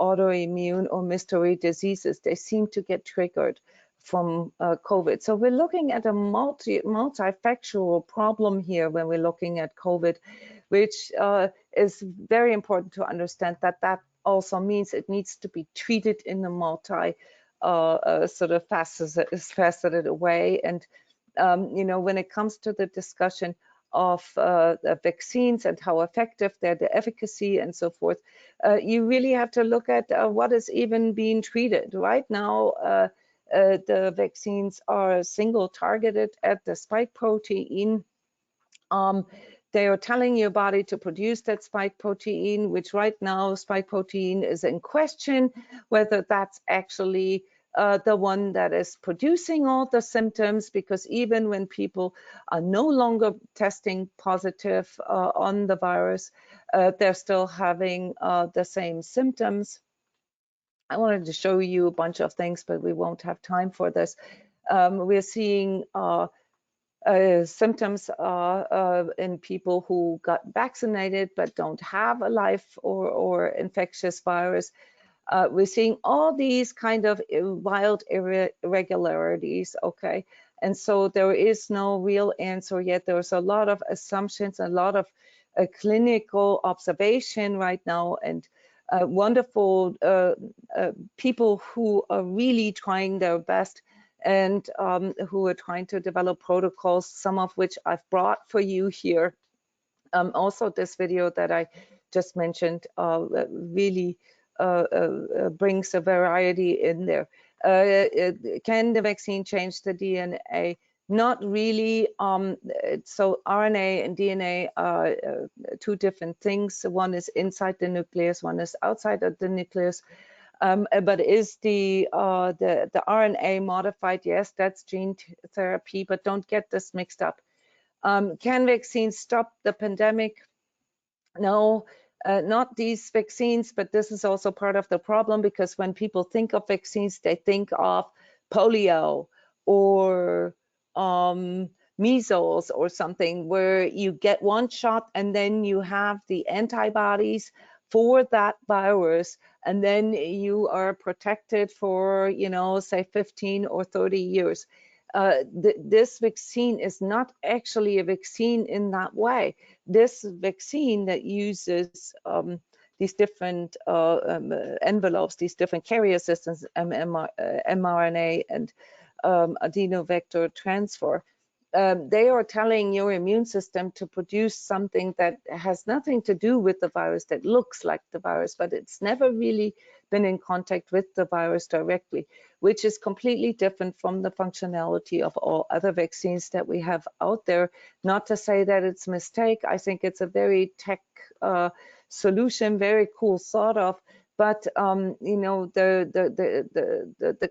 autoimmune or mystery diseases. They seem to get triggered from COVID. So we're looking at a multifactorial problem here when we're looking at COVID, which is very important to understand that also means it needs to be treated in a sort of faceted way. And when it comes to the discussion of the vaccines and how effective they're, the efficacy and so forth, you really have to look at what is even being treated right now. The vaccines are single targeted at the spike protein. They are telling your body to produce that spike protein, which right now spike protein is in question, whether that's actually the one that is producing all the symptoms, because even when people are no longer testing positive on the virus, they're still having the same symptoms. I wanted to show you a bunch of things, but we won't have time for this. We're seeing symptoms in people who got vaccinated but don't have a live or infectious virus. We're seeing all these kind of wild irregularities, okay? And so there is no real answer yet. There's a lot of assumptions, a lot of clinical observation right now, and wonderful people who are really trying their best and who are trying to develop protocols, some of which I've brought for you here. Also, this video that I just mentioned really brings a variety in there. Can the vaccine change the DNA? Not really. So RNA and DNA are two different things. One is inside the nucleus, one is outside of the nucleus. But is the RNA modified? Yes, that's gene therapy, but don't get this mixed up. Can vaccines stop the pandemic? No, not these vaccines, but this is also part of the problem, because when people think of vaccines, they think of polio or measles or something, where you get one shot and then you have the antibodies for that virus, and then you are protected for, say 15 or 30 years. This vaccine is not actually a vaccine in that way. This vaccine that uses these different envelopes, these different carrier systems, mRNA and adenovector transfer, they are telling your immune system to produce something that has nothing to do with the virus, that looks like the virus, but it's never really been in contact with the virus directly, which is completely different from the functionality of all other vaccines that we have out there. Not to say that it's a mistake. I think it's a very tech solution, very cool sort of, but the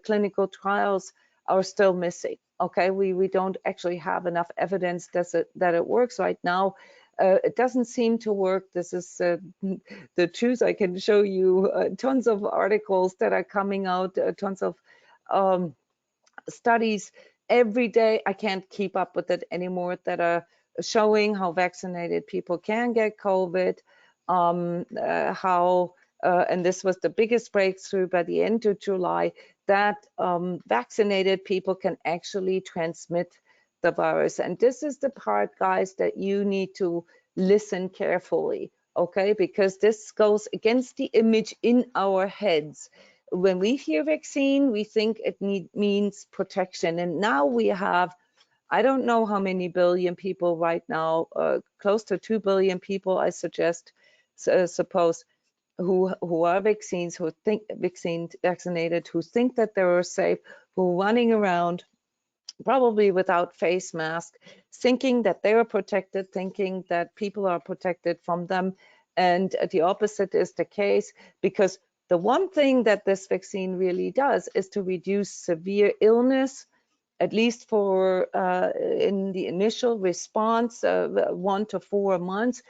clinical trials are still missing. Okay, we don't actually have enough evidence that it works right now. It doesn't seem to work. This is the truth. I can show you tons of articles that are coming out, tons of studies every day. I can't keep up with it anymore, that are showing how vaccinated people can get COVID, and this was the biggest breakthrough by the end of July, that vaccinated people can actually transmit the virus. And this is the part, guys, that you need to listen carefully, okay? Because this goes against the image in our heads. When we hear vaccine, we think it means protection. And now we have, I don't know how many billion people right now, close to 2 billion people, I suppose, who are vaccines, who think vaccinated, who think that they're safe, who are running around probably without face mask, thinking that they are protected, thinking that people are protected from them, And the opposite is the case, because the one thing that this vaccine really does is to reduce severe illness, at least for in the initial response, 1 to 4 months.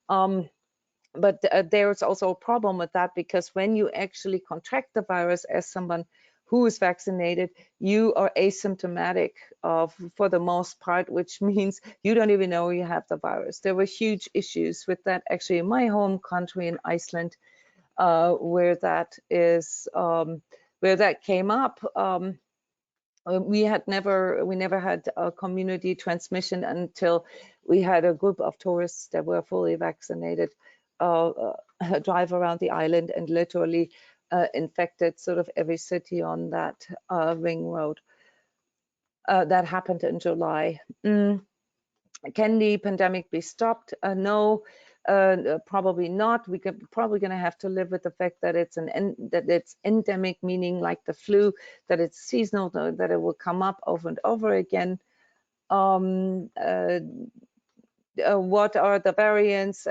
But there's also a problem with that, because when you actually contract the virus as someone who is vaccinated, you are asymptomatic for the most part, which means you don't even know you have the virus. There were huge issues with that actually in my home country in Iceland, where that came up. We never had a community transmission until we had a group of tourists that were fully vaccinated drive around the island and literally infected sort of every city on that ring road. That happened in July. Can the pandemic be stopped? No, probably not. We could probably going to have to live with the fact that it's endemic, meaning like the flu, that it's seasonal, that it will come up over and over again. What are the variants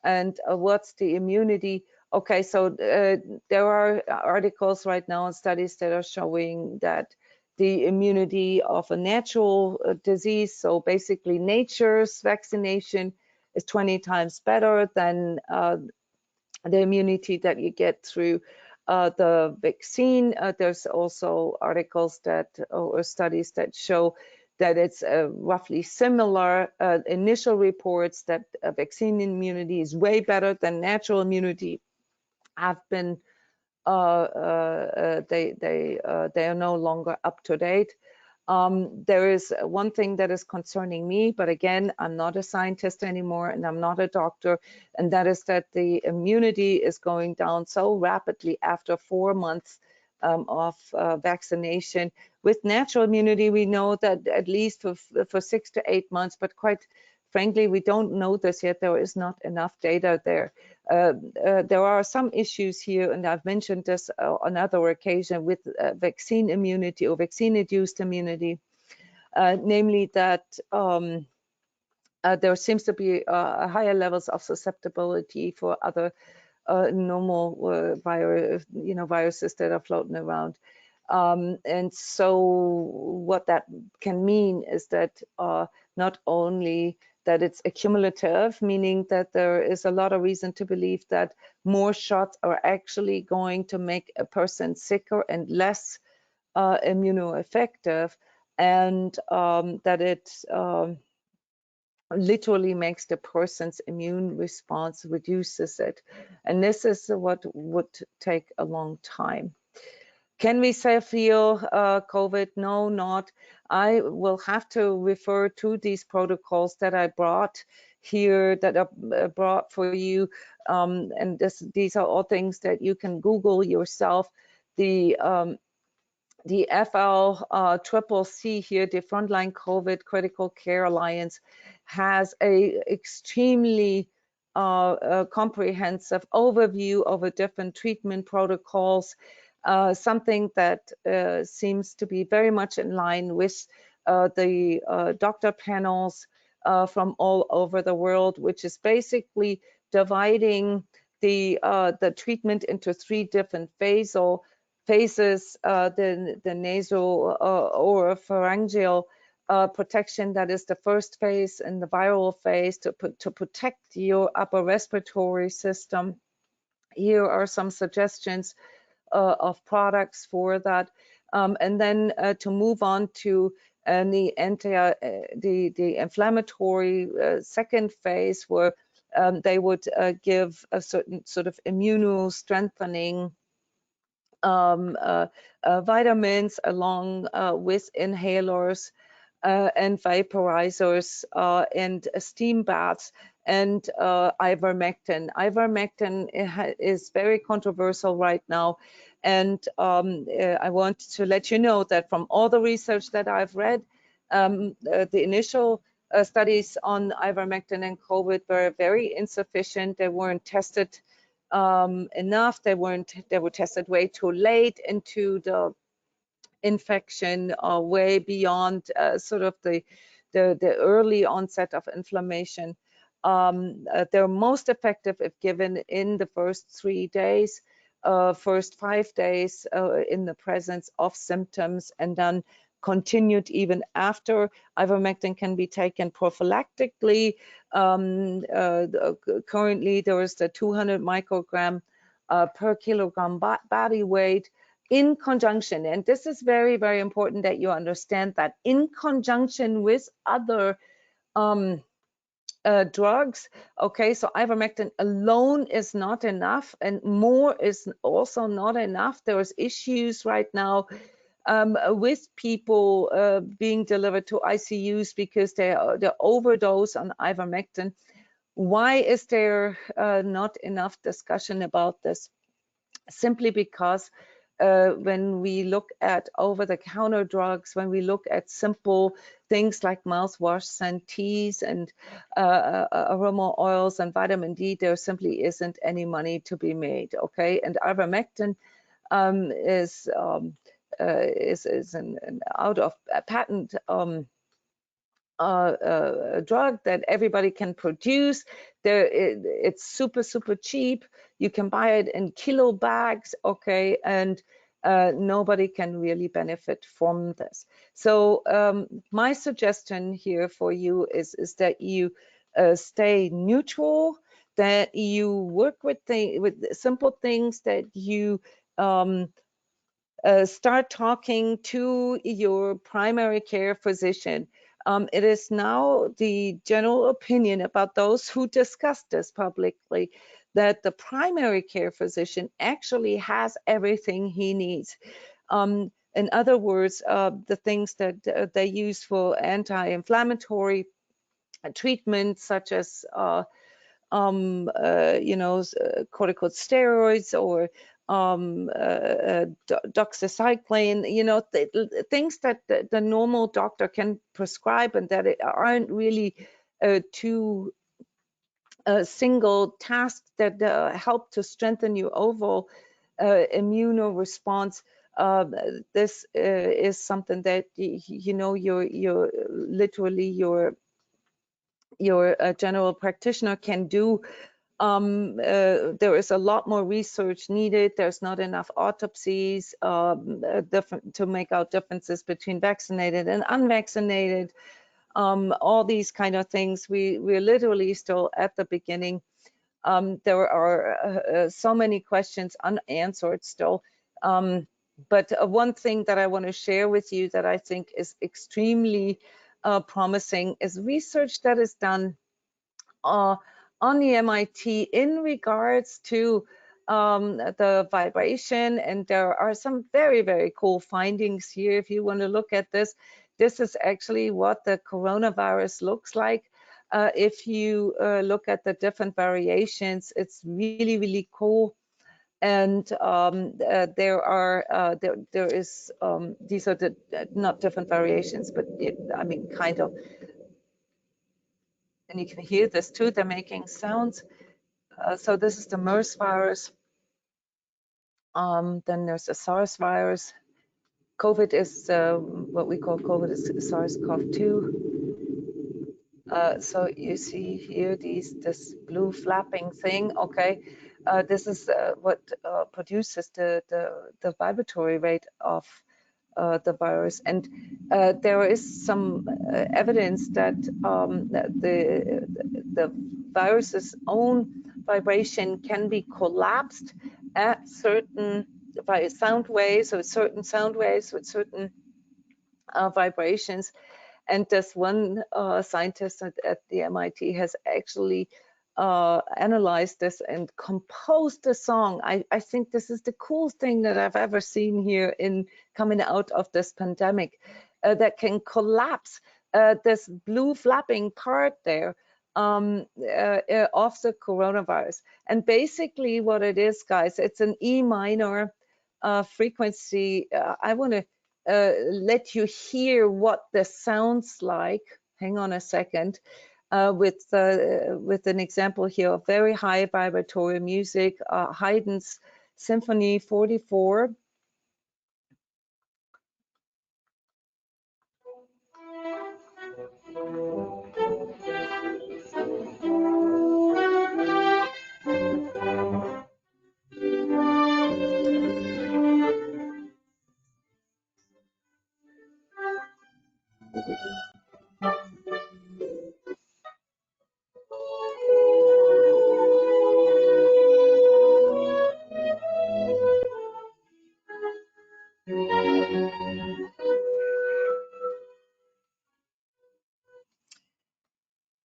and what's the immunity? Okay, so there are articles right now and studies that are showing that the immunity of a natural disease, so basically nature's vaccination, is 20 times better than the immunity that you get through the vaccine. There's also articles that or studies that show that it's roughly similar. Initial reports that vaccine immunity is way better than natural immunity have been they are no longer up to date. There is one thing that is concerning me, but again, I'm not a scientist anymore and I'm not a doctor, and that is that the immunity is going down so rapidly after 4 months of vaccination. With natural immunity, we know that at least for 6 to 8 months, but quite frankly, we don't know this yet. There is not enough data there. There are some issues here, and I've mentioned this on other occasions with vaccine immunity or vaccine-induced immunity, namely that there seems to be higher levels of susceptibility for other normal viruses that are floating around. And so what that can mean is that not only that it's accumulative, meaning that there is a lot of reason to believe that more shots are actually going to make a person sicker and less immunoeffective, and that it literally makes the person's immune response, reduces it. And this is what would take a long time. Can we safely heal COVID? No, not. I will have to refer to these protocols that I brought here, that are brought for you. And these are all things that you can Google yourself. The FLCCC here, the Frontline COVID Critical Care Alliance, has a extremely comprehensive overview over different treatment protocols. Something that seems to be very much in line with the doctor panels from all over the world, which is basically dividing the treatment into 3 different phases, the nasal or pharyngeal protection, that is the first phase, and the viral phase to protect your upper respiratory system. Here are some suggestions of products for that, and then to move on to the inflammatory second phase, where they would give a certain sort of immuno-strengthening vitamins along with inhalers and vaporizers and steam baths and ivermectin. Ivermectin is very controversial right now, and I want to let you know that from all the research that I've read, the initial studies on ivermectin and COVID were very insufficient. They weren't tested enough. They were tested way too late into the infection, way beyond sort of the early onset of inflammation. They're most effective if given in the first 3 days, first 5 days in the presence of symptoms, and then continued even after. Ivermectin can be taken prophylactically. Currently, there is the 200 microgram per kilogram body weight in conjunction, and this is very, very important that you understand that, in conjunction with other drugs. Okay, so ivermectin alone is not enough, and more is also not enough. There's issues right now with people being delivered to ICUs because they overdose on ivermectin. Why is there not enough discussion about this? Simply because when we look at over-the-counter drugs, when we look at simple things like mouthwash and teas and aroma oils and vitamin D, there simply isn't any money to be made. Okay, and ivermectin is an out of patent a drug that everybody can produce. It's super cheap. You can buy it in kilo bags, okay, and nobody can really benefit from this. So my suggestion here for you is that you stay neutral, that you work with simple things, that you start talking to your primary care physician. It is now the general opinion about those who discuss this publicly that the primary care physician actually has everything he needs. In other words, the things that they use for anti-inflammatory treatment, such as corticosteroids or doxycycline, things that the normal doctor can prescribe and that aren't really two single tasks that help to strengthen your overall immune response. This is something that you're literally your general practitioner can do. There is a lot more research needed. There's not enough autopsies to make out differences between vaccinated and unvaccinated. All these kind of things. We're literally still at the beginning. There are so many questions unanswered still. But one thing that I want to share with you that I think is extremely promising is research that is done on the MIT in regards to the vibration, and there are some very, very cool findings here. If you want to look at this, this is actually what the coronavirus looks like. If you look at the different variations, it's really, really cool. And there is these are the not different variations, but I mean kind of. And you can hear this too, they're making sounds. So this is the MERS virus. Then there's the SARS virus. COVID is what we call COVID is SARS-CoV-2. So you see here this blue flapping thing. Okay, this is what produces the vibratory rate of the virus, and there is some evidence that the virus's own vibration can be collapsed at certain sound waves, or certain sound waves with certain vibrations. And this one scientist at the MIT has actually analyzed this and composed a song. I think this is the coolest thing that I've ever seen here in coming out of this pandemic, that can collapse this blue flapping part there of the coronavirus. And basically what it is, guys, it's an E minor frequency. I want to let you hear what this sounds like. Hang on a second. With an example here of very high vibratory music, Haydn's Symphony 44.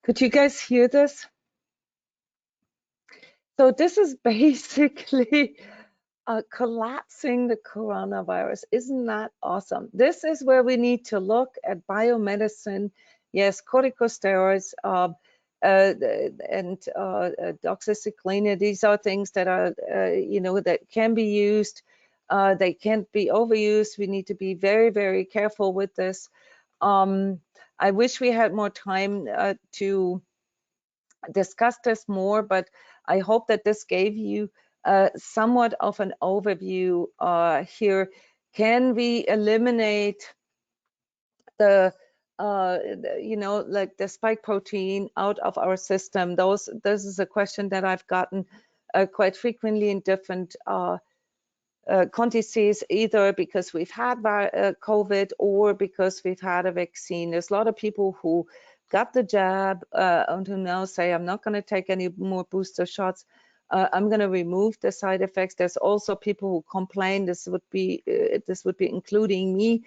Could you guys hear this? So this is basically collapsing the coronavirus. Isn't that awesome? This is where we need to look at biomedicine. Yes, corticosteroids and doxycycline. These are things that are, that can be used. They can't be overused. We need to be very, very careful with this. I wish we had more time to discuss this more, but I hope that this gave you somewhat of an overview here. Can we eliminate the like the spike protein out of our system? This is a question that I've gotten quite frequently in different contexts, either because we've had COVID or because we've had a vaccine. There's a lot of people who got the jab and who now say, I'm not going to take any more booster shots. I'm going to remove the side effects. There's also people who complain. This would be including me.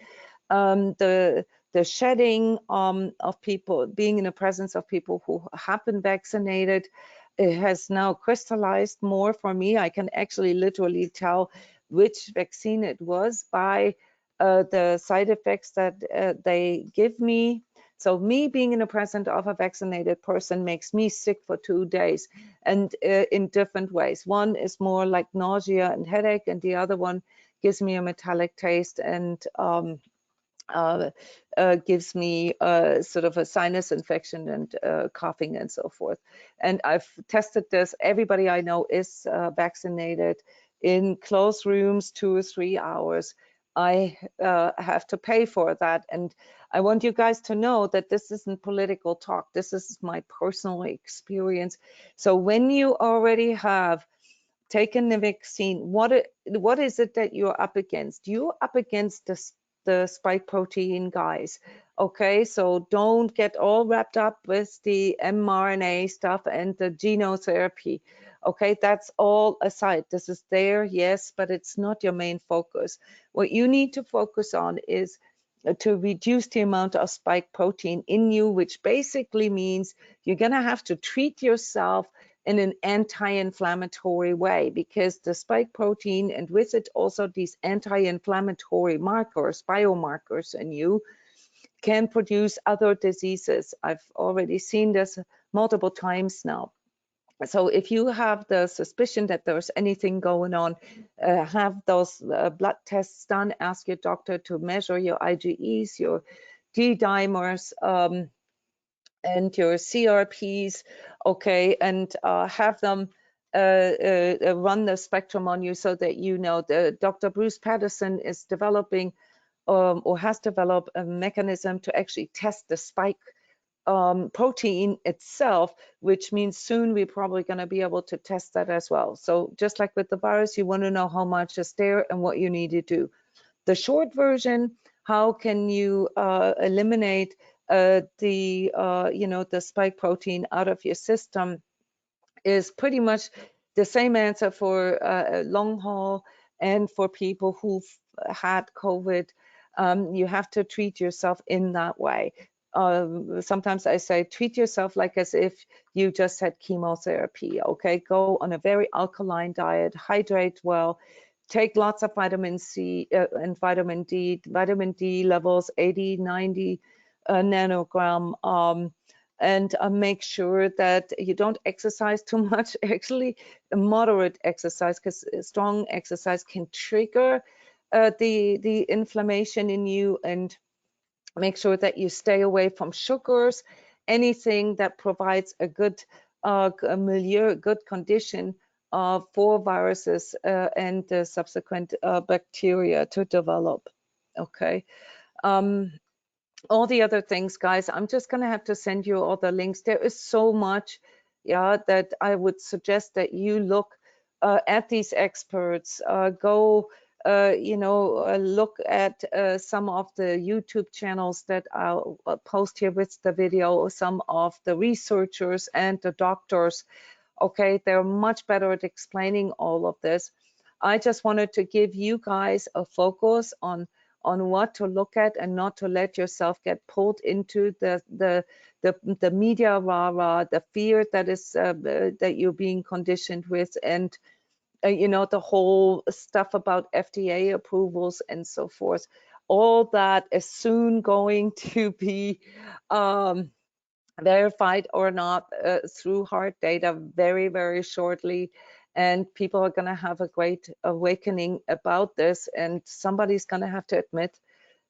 The shedding of people, being in the presence of people who have been vaccinated, it has now crystallized more for me. I can actually literally tell which vaccine it was by the side effects that they give me. So me being in the presence of a vaccinated person makes me sick for 2 days, and in different ways. One is more like nausea and headache, and the other one gives me a metallic taste and gives me sort of a sinus infection and coughing and so forth. And I've tested this. Everybody I know is vaccinated. In closed rooms, 2 or 3 hours, I have to pay for that. And I want you guys to know that this isn't political talk. This is my personal experience. So when you already have taken the vaccine, what is it that you're up against? You're up against the spike protein guys. Okay, so don't get all wrapped up with the mRNA stuff and the genotherapy. Okay, that's all aside. This is there, yes, but it's not your main focus. What you need to focus on is to reduce the amount of spike protein in you, which basically means you're going to have to treat yourself in an anti-inflammatory way, because the spike protein, and with it also these anti-inflammatory markers, biomarkers in you, can produce other diseases. I've already seen this multiple times now. So if you have the suspicion that there's anything going on, have those blood tests done. Ask your doctor to measure your IgEs, your D-dimers, and your CRPs, okay, and have them run the spectrum on you so that you know. Dr. Bruce Patterson is developing or has developed a mechanism to actually test the spike protein itself, which means soon we're probably going to be able to test that as well. So just like with the virus, you want to know how much is there and what you need to do. The short version, how can you eliminate the spike protein out of your system, is pretty much the same answer for long haul and for people who've had COVID. You have to treat yourself in that way. Sometimes I say treat yourself like as if you just had chemotherapy. Okay, go on a very alkaline diet, hydrate well, take lots of vitamin C and vitamin D. Vitamin D levels 80, 90 nanogram. And make sure that you don't exercise too much. Actually, moderate exercise, because strong exercise can trigger the inflammation in you. And make sure that you stay away from sugars, anything that provides a good milieu, good condition for viruses and the subsequent bacteria to develop. Okay. All the other things, guys, I'm just going to have to send you all the links. There is so much, yeah, that I would suggest that you look at these experts. Go, look at some of the YouTube channels that I'll post here with the video, some of the researchers and the doctors. Okay, they're much better at explaining all of this. I just wanted to give you guys a focus on on what to look at and not to let yourself get pulled into the media rah-rah, the fear that is that you're being conditioned with, and you know, the whole stuff about FDA approvals and so forth. All that is soon going to be verified or not through hard data very, very shortly. And people are going to have a great awakening about this. And somebody's going to have to admit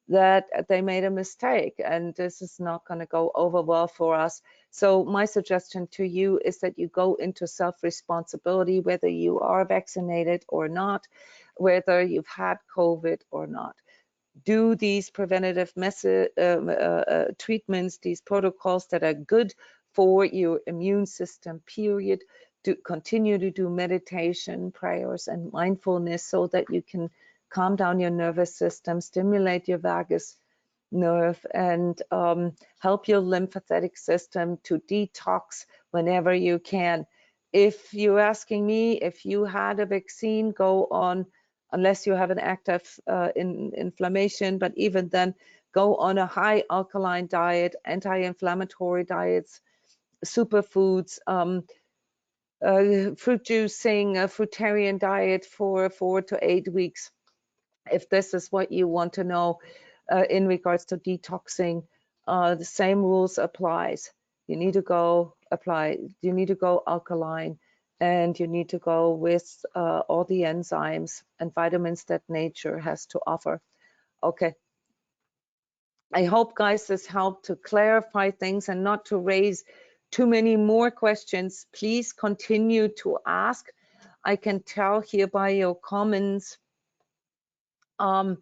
that they made a mistake. And this is not going to go over well for us. So my suggestion to you is that you go into self-responsibility, whether you are vaccinated or not, whether you've had COVID or not. Do these preventative treatments, these protocols that are good for your immune system, period. To continue to do meditation, prayers, and mindfulness so that you can calm down your nervous system, stimulate your vagus nerve, and help your lymphatic system to detox whenever you can. If you're asking me, if you had a vaccine, go on, unless you have an active inflammation, but even then, go on a high alkaline diet, anti-inflammatory diets, superfoods, fruit juicing, a fruitarian diet for 4 to 8 weeks. If this is what you want to know in regards to detoxing, the same rules applies. You need to go alkaline, and you need to go with all the enzymes and vitamins that nature has to offer. Okay. I hope, guys, this helped to clarify things and not to raise too many more questions. Please continue to ask. I can tell here by your comments and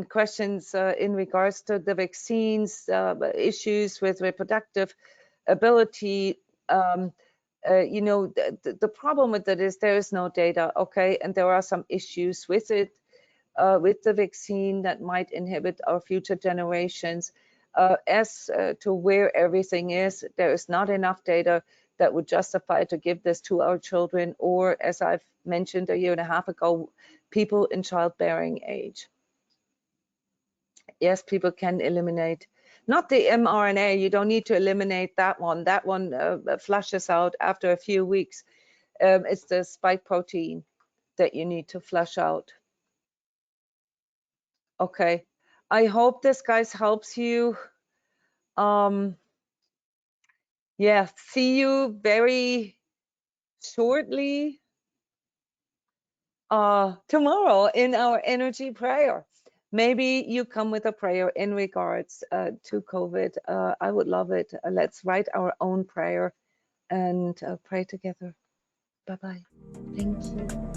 questions in regards to the vaccines, issues with reproductive ability. You know, the problem with it is there is no data, okay, and there are some issues with it, with the vaccine that might inhibit our future generations. As to where everything is, there is not enough data that would justify to give this to our children, or, as I've mentioned a year and a half ago, people in childbearing age. Yes, people can eliminate, not the mRNA, you don't need to eliminate that one. That one flushes out after a few weeks. It's the spike protein that you need to flush out. Okay, I hope this, guys, helps you. Yeah, see you very shortly tomorrow in our energy prayer. Maybe you come with a prayer in regards to COVID. I would love it. Let's write our own prayer and pray together. Bye-bye. Thank you.